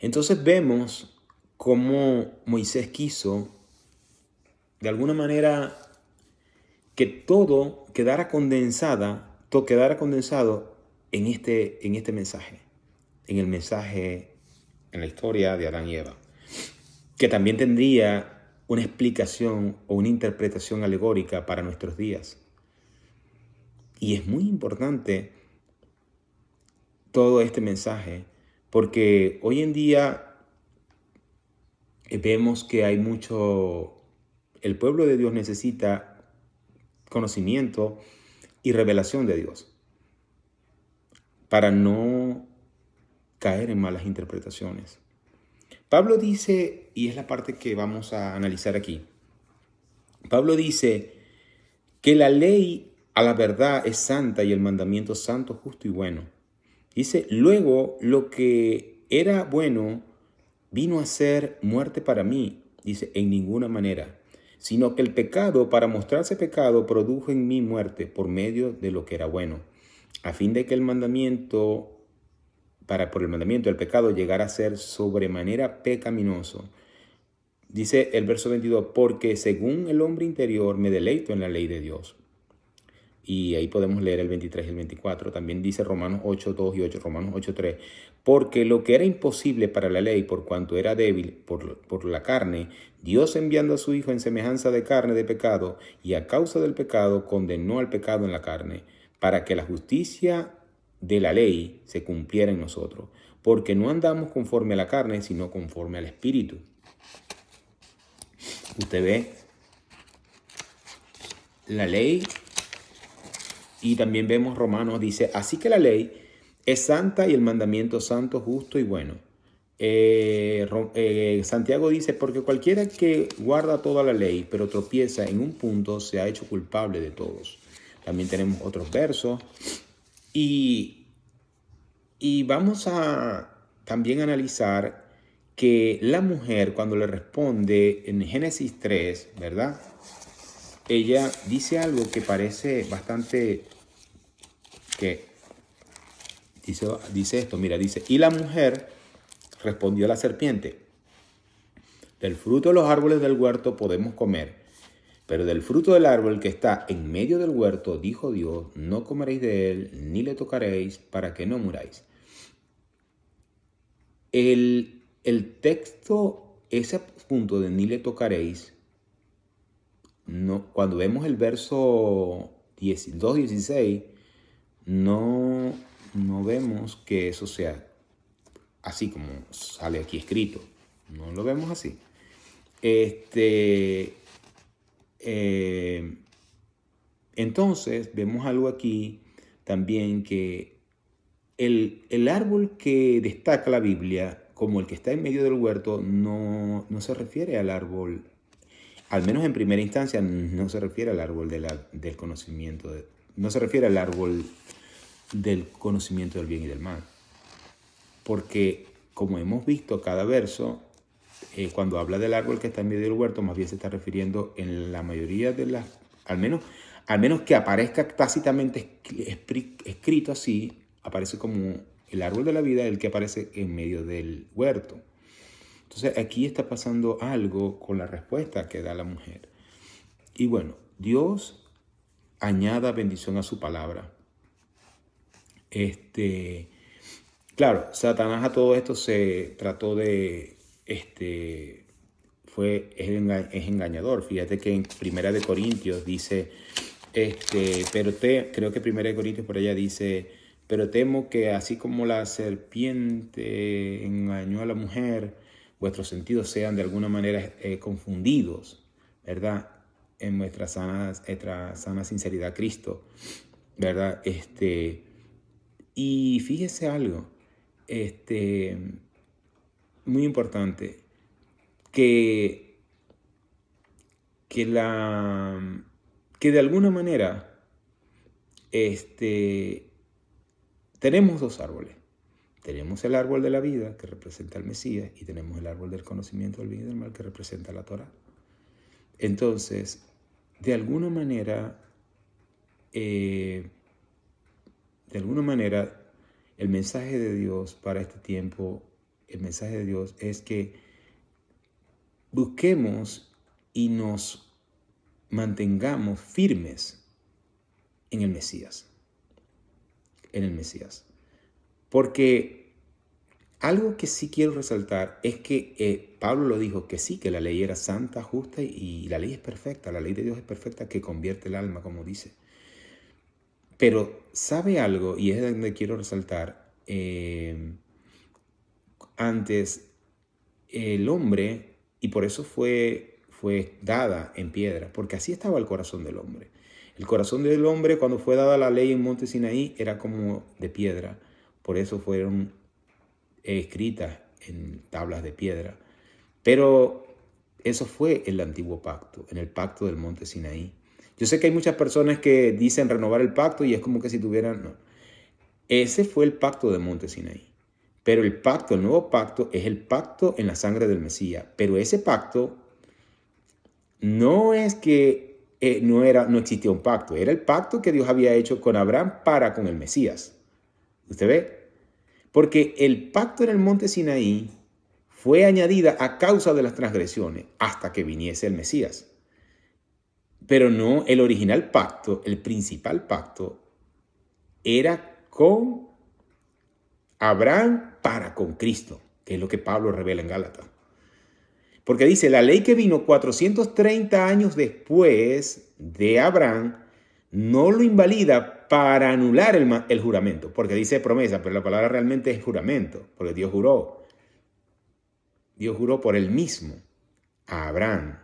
Entonces vemos cómo Moisés quiso, de alguna manera, que todo quedara condensado en este mensaje, en la historia de Adán y Eva, que también tendría una explicación o una interpretación alegórica para nuestros días. Y es muy importante todo este mensaje, porque hoy en día vemos que hay el pueblo de Dios necesita conocimiento y revelación de Dios para no caer en malas interpretaciones. Pablo dice, y es la parte que vamos a analizar aquí, Pablo dice que la ley a la verdad es santa y el mandamiento santo, justo y bueno. Dice, luego lo que era bueno vino a ser muerte para mí. Dice, en ninguna manera, sino que el pecado, para mostrarse pecado, produjo en mí muerte por medio de lo que era bueno, a fin de que por el mandamiento el pecado llegara a ser sobremanera pecaminoso. Dice el verso 22, porque según el hombre interior me deleito en la ley de Dios. Y ahí podemos leer el 23 y el 24. También dice Romanos 8, 2 y 8, Romanos 8, 3. Porque lo que era imposible para la ley, por cuanto era débil por la carne, Dios enviando a su Hijo en semejanza de carne de pecado, y a causa del pecado condenó al pecado en la carne, para que la justicia de la ley se cumpliera en nosotros. Porque no andamos conforme a la carne, sino conforme al Espíritu. Usted ve la ley. Y también vemos Romanos, dice, así que la ley es santa y el mandamiento santo, justo y bueno. Santiago dice, porque cualquiera que guarda toda la ley, pero tropieza en un punto, se ha hecho culpable de todos. También tenemos otros versos. Y vamos a también analizar que la mujer, cuando le responde en Génesis 3, ¿verdad? Ella dice algo que parece bastante, que dice esto, mira, dice, y la mujer respondió a la serpiente, del fruto de los árboles del huerto podemos comer, pero del fruto del árbol que está en medio del huerto, dijo Dios, no comeréis de él, ni le tocaréis, para que no muráis. El texto, ese punto de ni le tocaréis, no, cuando vemos el verso 2:16, no vemos que eso sea así como sale aquí escrito. No lo vemos así. Entonces, vemos algo aquí también, que el árbol que destaca la Biblia, como el que está en medio del huerto, no se refiere al árbol. Al menos en primera instancia no se refiere al árbol del conocimiento, no se refiere al árbol del conocimiento del bien y del mal. Porque como hemos visto cada verso, cuando habla del árbol que está en medio del huerto, más bien se está refiriendo en la mayoría de las, al menos que aparezca tácitamente escrito así, aparece como el árbol de la vida, el que aparece en medio del huerto. Entonces aquí está pasando algo con la respuesta que da la mujer. Y bueno, Dios añada bendición a su palabra. Claro, Satanás a todo esto se trató de, es engañador. Fíjate que en Primera de Corintios dice, creo que Primera de Corintios por allá dice, pero temo que así como la serpiente engañó a la mujer, vuestros sentidos sean de alguna manera confundidos, ¿verdad? En nuestra sana sinceridad a Cristo, ¿verdad? Y fíjese algo, muy importante, que de alguna manera, tenemos dos árboles. Tenemos el árbol de la vida, que representa al Mesías, y tenemos el árbol del conocimiento del bien y del mal, que representa la Torá. Entonces, de alguna manera, el mensaje de Dios para este tiempo, el mensaje de Dios es que busquemos y nos mantengamos firmes en el Mesías. En el Mesías. Porque algo que sí quiero resaltar es que Pablo lo dijo, que sí, que la ley era santa, justa y la ley es perfecta. La ley de Dios es perfecta, que convierte el alma, como dice. Pero ¿sabe algo? Y es donde quiero resaltar. Antes el hombre, y por eso fue dada en piedra, porque así estaba el corazón del hombre. El corazón del hombre, cuando fue dada la ley en Monte Sinaí, era como de piedra. Por eso fueron escritas en tablas de piedra. Pero eso fue el antiguo pacto, en el pacto del Monte Sinaí. Yo sé que hay muchas personas que dicen renovar el pacto y es como que si tuvieran... No. Ese fue el pacto del Monte Sinaí. Pero el nuevo pacto, es el pacto en la sangre del Mesías. Pero ese pacto no es que no existía un pacto. Era el pacto que Dios había hecho con Abraham para con el Mesías. ¿Usted ve? Porque el pacto en el Monte Sinaí fue añadida a causa de las transgresiones hasta que viniese el Mesías. Pero no, el original pacto, el principal pacto, era con Abraham para con Cristo, que es lo que Pablo revela en Gálatas. Porque dice, la ley que vino 430 años después de Abraham no lo invalida para anular el juramento, porque dice promesa, pero la palabra realmente es juramento, porque Dios juró. Dios juró por él mismo a Abraham.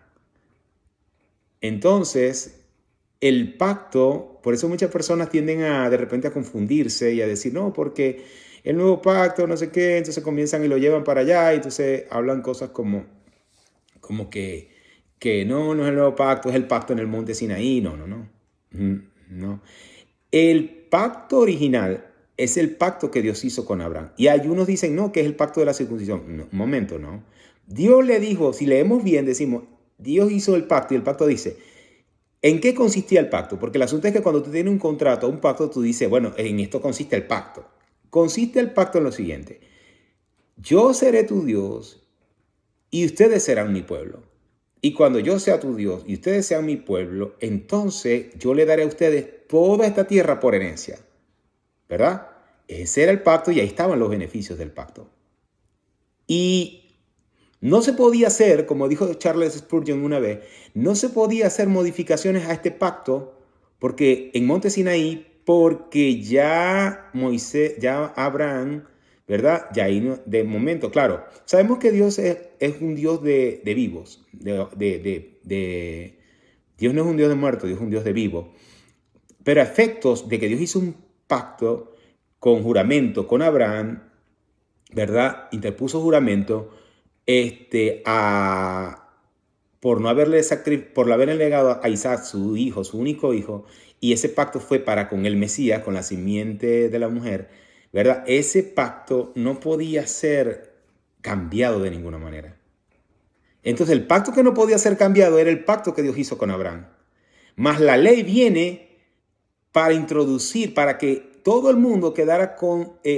Entonces, el pacto, por eso muchas personas tienden de repente a confundirse y a decir, no, porque el nuevo pacto, no sé qué, entonces comienzan y lo llevan para allá y entonces hablan cosas como que no es el nuevo pacto, es el pacto en el monte Sinaí. No. El pacto original es el pacto que Dios hizo con Abraham. Y hay unos dicen, no, que es el pacto de la circuncisión. No, un momento, no. Dios le dijo, si leemos bien, decimos, Dios hizo el pacto y el pacto dice, ¿en qué consistía el pacto? Porque el asunto es que cuando tú tienes un contrato, un pacto, tú dices, bueno, en esto consiste el pacto. Consiste el pacto en lo siguiente. Yo seré tu Dios y ustedes serán mi pueblo. Y cuando yo sea tu Dios y ustedes sean mi pueblo, entonces yo le daré a ustedes toda esta tierra por herencia. ¿Verdad? Ese era el pacto y ahí estaban los beneficios del pacto. Y no se podía hacer, como dijo Charles Spurgeon una vez, no se podía hacer modificaciones a este pacto porque en Monte Sinaí, porque ya Abraham, ¿verdad? Ya ahí de momento, claro, sabemos que Dios es un Dios de vivos, Dios no es un Dios de muertos, Dios es un Dios de vivos. Pero a efectos de que Dios hizo un pacto con juramento con Abraham, ¿verdad? Interpuso juramento por haberle negado a Isaac, su hijo, su único hijo, y ese pacto fue para con el Mesías, con la simiente de la mujer, ¿verdad? Ese pacto no podía ser cambiado de ninguna manera. Entonces el pacto que no podía ser cambiado era el pacto que Dios hizo con Abraham. Mas la ley viene para introducir, para que todo el mundo quedara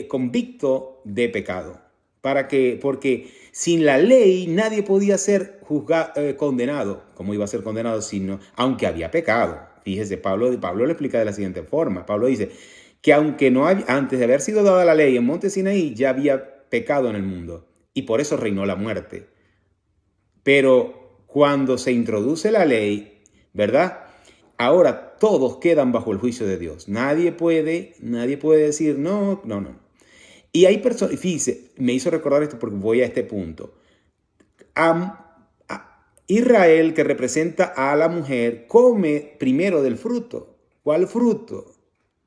convicto de pecado. Porque sin la ley nadie podía ser condenado. ¿Cómo iba a ser condenado aunque había pecado? Fíjese, Pablo lo explica de la siguiente forma. Pablo dice que antes de haber sido dada la ley en Monte Sinaí, ya había pecado en el mundo. Y por eso reinó la muerte. Pero cuando se introduce la ley, ¿verdad? Ahora todos quedan bajo el juicio de Dios. Nadie puede decir no. Y hay personas, fíjese, me hizo recordar esto porque voy a este punto. Israel, que representa a la mujer, come primero del fruto. ¿Cuál fruto?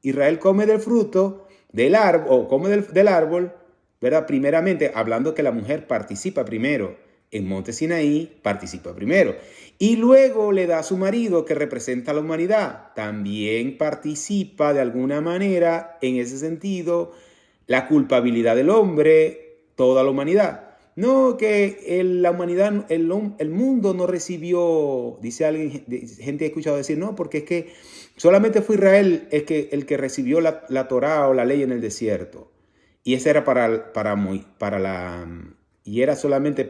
Israel come del fruto del árbol, o come del árbol, ¿verdad? Primeramente, hablando que la mujer participa primero. En Monte Sinaí participa primero. Y luego le da a su marido, que representa a la humanidad. También participa de alguna manera, en ese sentido, la culpabilidad del hombre, toda la humanidad. No, que la humanidad, el mundo no recibió, dice alguien, gente ha escuchado decir, no, porque es que solamente fue Israel el que recibió la Torá o la ley en el desierto. Y esa era y era solamente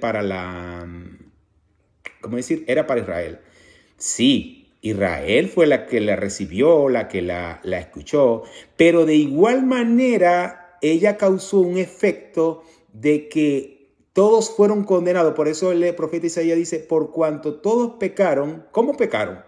era para Israel. Sí, Israel fue la que la recibió, la que la escuchó, pero de igual manera ella causó un efecto de que todos fueron condenados. Por eso el profeta Isaías dice, por cuanto todos pecaron, ¿cómo pecaron?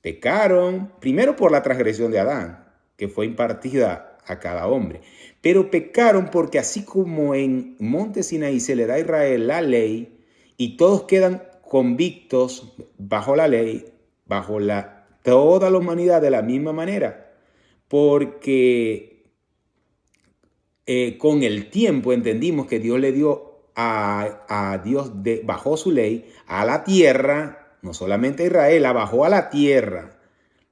Pecaron primero por la transgresión de Adán, que fue impartida a cada hombre. Pero pecaron porque así como en Monte Sinaí se le da a Israel la ley y todos quedan convictos bajo la ley, toda la humanidad de la misma manera, porque con el tiempo entendimos que Dios le dio a Dios bajó su ley a la tierra, no solamente a Israel, la bajó a la tierra,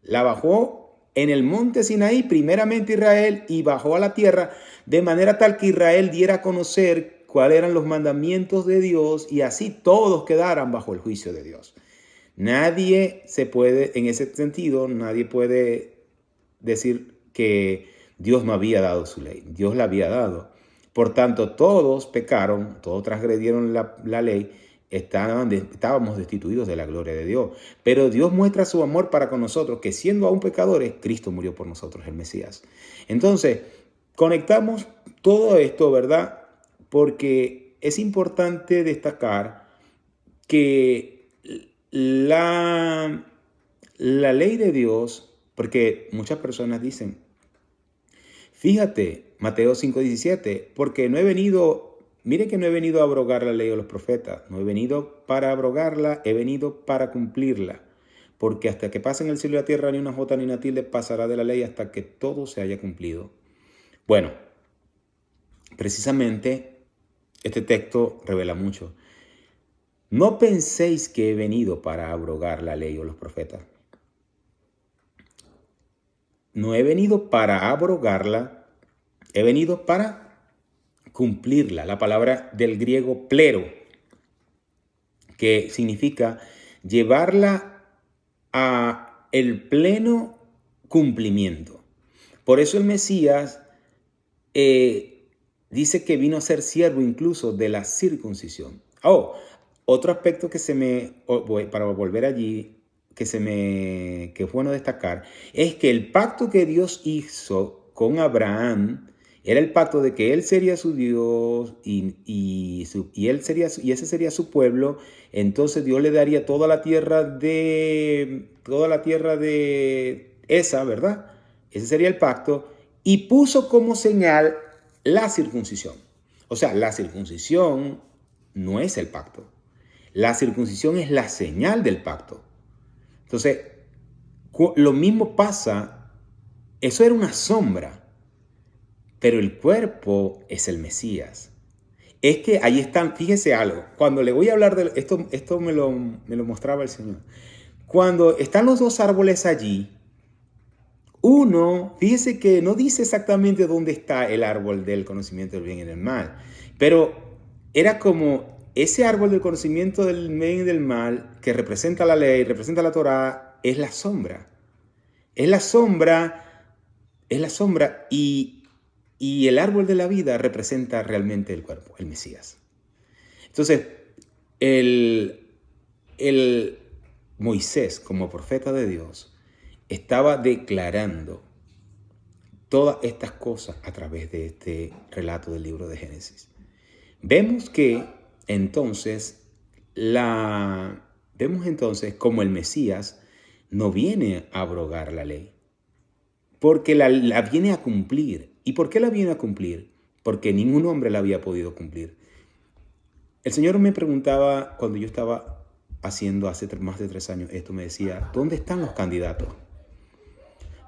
la bajó en el monte Sinaí, primeramente Israel, y bajó a la tierra de manera tal que Israel diera a conocer cuáles eran los mandamientos de Dios y así todos quedaran bajo el juicio de Dios. Nadie se puede, en ese sentido, nadie puede decir que Dios no había dado su ley. Dios la había dado. Por tanto, todos pecaron, todos transgredieron la ley, estábamos destituidos de la gloria de Dios. Pero Dios muestra su amor para con nosotros, que siendo aún pecadores, Cristo murió por nosotros, el Mesías. Entonces, conectamos todo esto, ¿verdad? Porque es importante destacar que la ley de Dios, porque muchas personas dicen, fíjate, Mateo 5:17, porque no he venido, mire que no he venido a abrogar la ley de los profetas, no he venido para abrogarla, he venido para cumplirla. Porque hasta que pasen el cielo y la tierra, ni una jota ni una tilde pasará de la ley hasta que todo se haya cumplido. Bueno, precisamente este texto revela mucho. No penséis que he venido para abrogar la ley o los profetas. No he venido para abrogarla, he venido para cumplirla. La palabra del griego plero, que significa llevarla a el pleno cumplimiento. Por eso el Mesías dice que vino a ser siervo incluso de la circuncisión. Otro aspecto para volver allí, que es bueno destacar, es que el pacto que Dios hizo con Abraham era el pacto de que él sería su Dios y ese sería su pueblo. Entonces Dios le daría toda la tierra de esa, ¿verdad? Ese sería el pacto, y puso como señal la circuncisión. O sea, la circuncisión no es el pacto. La circuncisión es la señal del pacto. Entonces, lo mismo pasa, eso era una sombra, pero el cuerpo es el Mesías. Es que ahí están, fíjese algo, cuando le voy a hablar de esto me lo mostraba el Señor. Cuando están los dos árboles allí, uno, fíjese que no dice exactamente dónde está el árbol del conocimiento del bien y del mal, pero era como ese árbol del conocimiento del bien y del mal, que representa la ley, representa la Torá, es la sombra. Es la sombra y el árbol de la vida representa realmente el cuerpo, el Mesías. Entonces, el Moisés, como profeta de Dios, estaba declarando todas estas cosas a través de este relato del libro de Génesis. Vemos entonces como el Mesías no viene a abrogar la ley, porque la viene a cumplir. ¿Y por qué la viene a cumplir? Porque ningún hombre la había podido cumplir. El Señor me preguntaba cuando yo estaba haciendo hace más de 3 años esto, me decía, ¿dónde están los candidatos?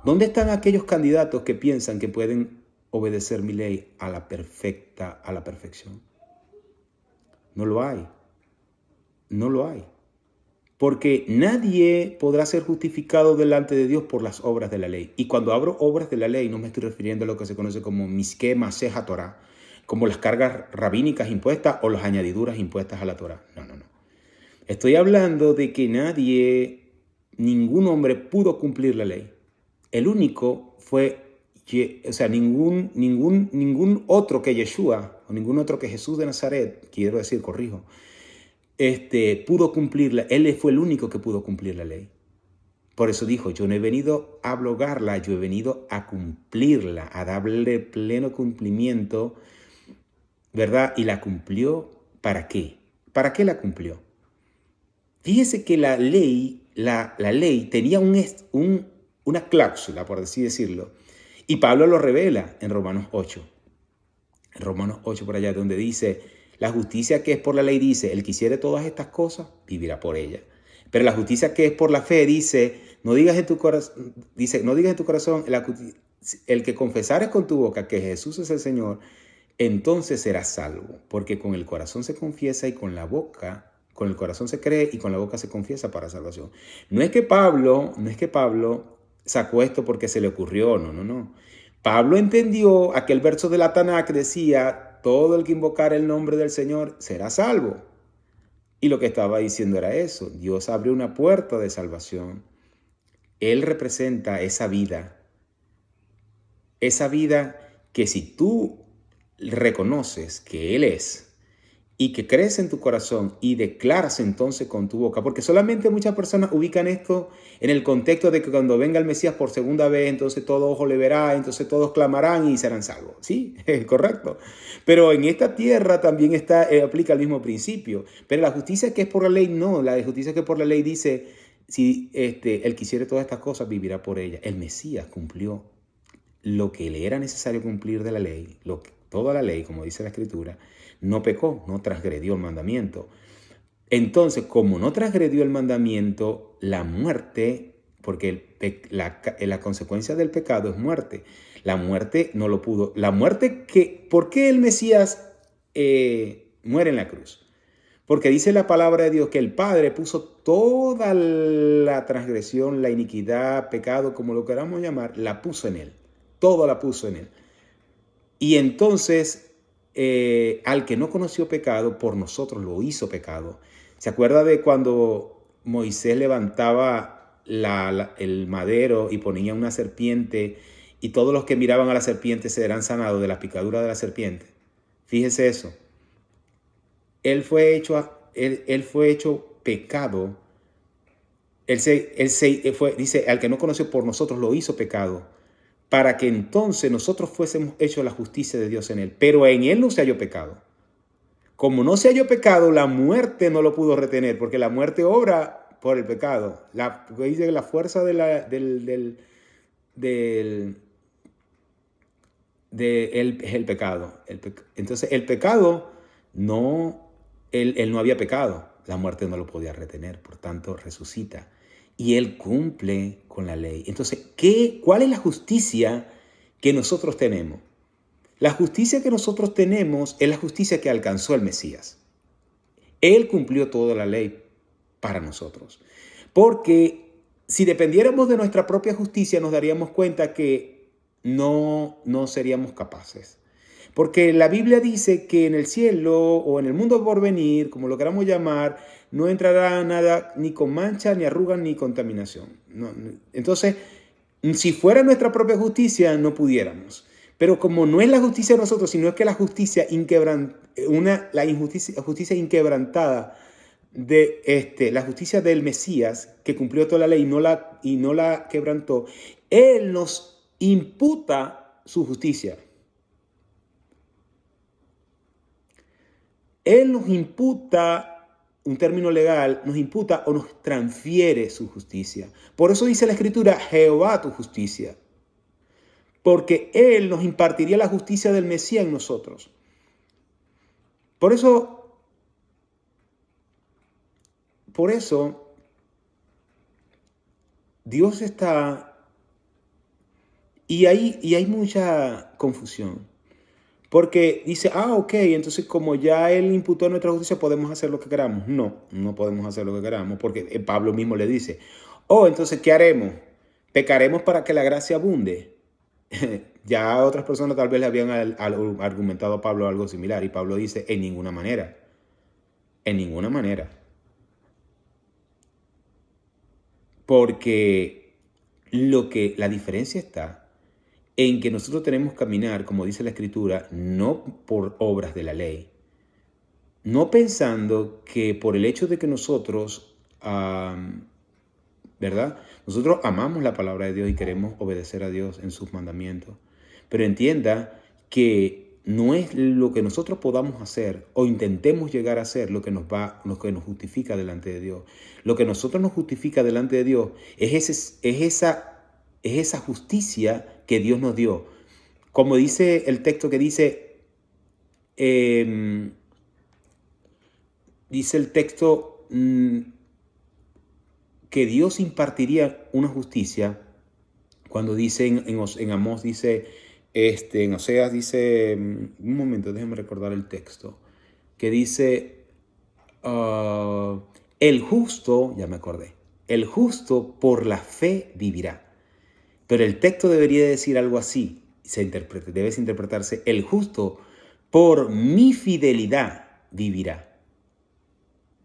¿Dónde están aquellos candidatos que piensan que pueden obedecer mi ley a la perfección? No lo hay. No lo hay. Porque nadie podrá ser justificado delante de Dios por las obras de la ley. Y cuando hablo obras de la ley, no me estoy refiriendo a lo que se conoce como Miskeh Maseja Torah, como las cargas rabínicas impuestas o las añadiduras impuestas a la Torah. No. Estoy hablando de que ningún hombre pudo cumplir la ley. El único fue, ningún otro que Yeshua, o ningún otro que Jesús de Nazaret, pudo cumplirla. Él fue el único que pudo cumplir la ley. Por eso dijo, yo no he venido a abrogarla, yo he venido a cumplirla, a darle pleno cumplimiento, ¿verdad? Y la cumplió, ¿para qué? ¿Para qué la cumplió? Fíjese que la ley tenía una cláusula, por así decirlo, y Pablo lo revela en Romanos 8. En Romanos 8 por allá, donde dice, la justicia que es por la ley dice, el que hiciere todas estas cosas, vivirá por ella. Pero la justicia que es por la fe dice, no digas en tu corazón, el que confesares con tu boca que Jesús es el Señor, entonces serás salvo, porque con el corazón se confiesa y con el corazón se cree y con la boca se confiesa para salvación. No es que Pablo sacó esto porque se le ocurrió, no. Pablo entendió aquel verso de la Tanakh que decía, todo el que invocar el nombre del Señor será salvo. Y lo que estaba diciendo era eso, Dios abrió una puerta de salvación. Él representa esa vida que si tú reconoces que Él es y que crees en tu corazón y declaras entonces con tu boca, porque solamente muchas personas ubican esto en el contexto de que cuando venga el Mesías por segunda vez, entonces todo ojo le verá, entonces todos clamarán y serán salvos. Sí, es correcto. Pero en esta tierra también aplica el mismo principio. Pero la justicia que es por la ley, no. La justicia que es por la ley dice, si él quisiere todas estas cosas, vivirá por ellas. El Mesías cumplió lo que le era necesario cumplir de la ley, toda la ley, como dice la Escritura. No pecó, no transgredió el mandamiento. Entonces, como no transgredió el mandamiento, la muerte, porque la consecuencia del pecado es muerte. La muerte no lo pudo. ¿Por qué el Mesías muere en la cruz? Porque dice la palabra de Dios que el Padre puso toda la transgresión, la iniquidad, pecado, como lo queramos llamar, la puso en Él. Todo la puso en Él. Y entonces, al que no conoció pecado, por nosotros lo hizo pecado. ¿Se acuerda de cuando Moisés levantaba el madero y ponía una serpiente y todos los que miraban a la serpiente serán sanados de la picadura de la serpiente? Fíjese eso. Él fue hecho pecado. Dice, al que no conoció por nosotros lo hizo pecado, para que entonces nosotros fuésemos hechos la justicia de Dios en Él. Pero en Él no se halló pecado. Como no se halló pecado, la muerte no lo pudo retener, porque la muerte obra por el pecado. Dice que la fuerza es el pecado. Entonces el pecado él no había pecado. La muerte no lo podía retener, por tanto resucita. Y Él cumple con la ley. Entonces, ¿cuál es la justicia que nosotros tenemos? La justicia que nosotros tenemos es la justicia que alcanzó el Mesías. Él cumplió toda la ley para nosotros. Porque si dependiéramos de nuestra propia justicia, nos daríamos cuenta que no seríamos capaces. Porque la Biblia dice que en el cielo o en el mundo por venir, como lo queramos llamar, no entrará nada ni con mancha, ni arruga, ni contaminación. Entonces, si fuera nuestra propia justicia, no pudiéramos. Pero como no es la justicia de nosotros, sino es que la justicia justicia inquebrantada la justicia del Mesías, que cumplió toda la ley y no la quebrantó, Él nos imputa su justicia. Él nos imputa, un término legal, nos imputa o nos transfiere su justicia. Por eso dice la Escritura, Jehová tu justicia. Porque Él nos impartiría la justicia del Mesías en nosotros. Por eso, Dios está, y hay mucha confusión. Porque dice, ok, entonces como ya Él imputó nuestra justicia, podemos hacer lo que queramos. No podemos hacer lo que queramos, porque Pablo mismo le dice, entonces, ¿qué haremos? ¿Pecaremos para que la gracia abunde? Ya otras personas tal vez le habían argumentado a Pablo algo similar, y Pablo dice, en ninguna manera. En ninguna manera. Porque la diferencia está en que nosotros tenemos que caminar, como dice la Escritura, no por obras de la ley, no pensando que por el hecho de que nosotros, ¿verdad? Nosotros amamos la palabra de Dios y queremos obedecer a Dios en sus mandamientos, pero entienda que no es lo que nosotros podamos hacer o intentemos llegar a hacer lo que nos justifica delante de Dios. Lo que nosotros nos justifica delante de Dios es esa justicia que Dios nos dio. Como dice el texto que dice el texto que Dios impartiría una justicia cuando dice en Amós, dice, en Oseas dice, un momento, déjenme recordar el texto, que dice, el justo, ya me acordé, el justo por la fe vivirá. Pero el texto debería decir algo así, debe interpretarse, el justo por mi fidelidad vivirá.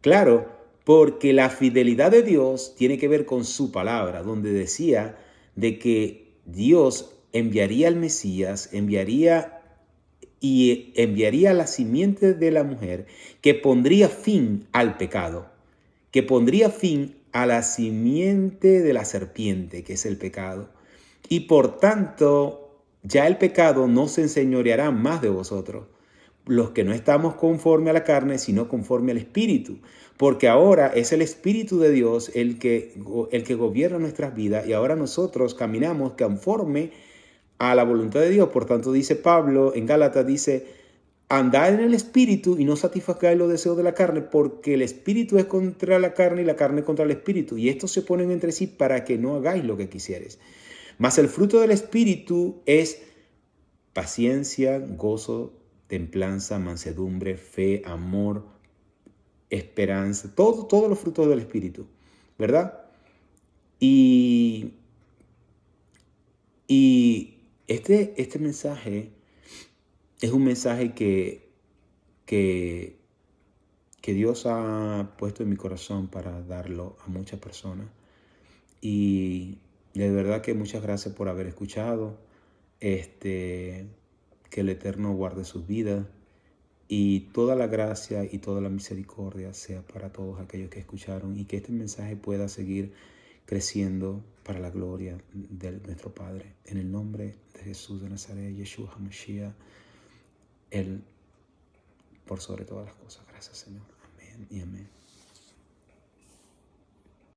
Claro, porque la fidelidad de Dios tiene que ver con su palabra, donde decía de que Dios enviaría al Mesías, enviaría y enviaría la simiente de la mujer que pondría fin al pecado, que pondría fin a la simiente de la serpiente, que es el pecado. Y por tanto, ya el pecado no se enseñoreará más de vosotros, los que no estamos conforme a la carne, sino conforme al Espíritu. Porque ahora es el Espíritu de Dios el que gobierna nuestras vidas y ahora nosotros caminamos conforme a la voluntad de Dios. Por tanto, dice Pablo en Gálatas, dice, andad en el Espíritu y no satisfagáis los deseos de la carne, porque el Espíritu es contra la carne y la carne contra el Espíritu. Y estos se oponen entre sí para que no hagáis lo que quisieres. Mas el fruto del Espíritu es paciencia, gozo, templanza, mansedumbre, fe, amor, esperanza, todos los frutos del Espíritu, ¿verdad? Y, y este mensaje es un mensaje que, que Dios ha puesto en mi corazón para darlo a muchas personas. Y de verdad que muchas gracias por haber escuchado. Que el Eterno guarde sus vidas y toda la gracia y toda la misericordia sea para todos aquellos que escucharon y que este mensaje pueda seguir creciendo para la gloria de nuestro Padre. En el nombre de Jesús de Nazaret, Yeshua HaMashiach, Él por sobre todas las cosas. Gracias, Señor. Amén y amén.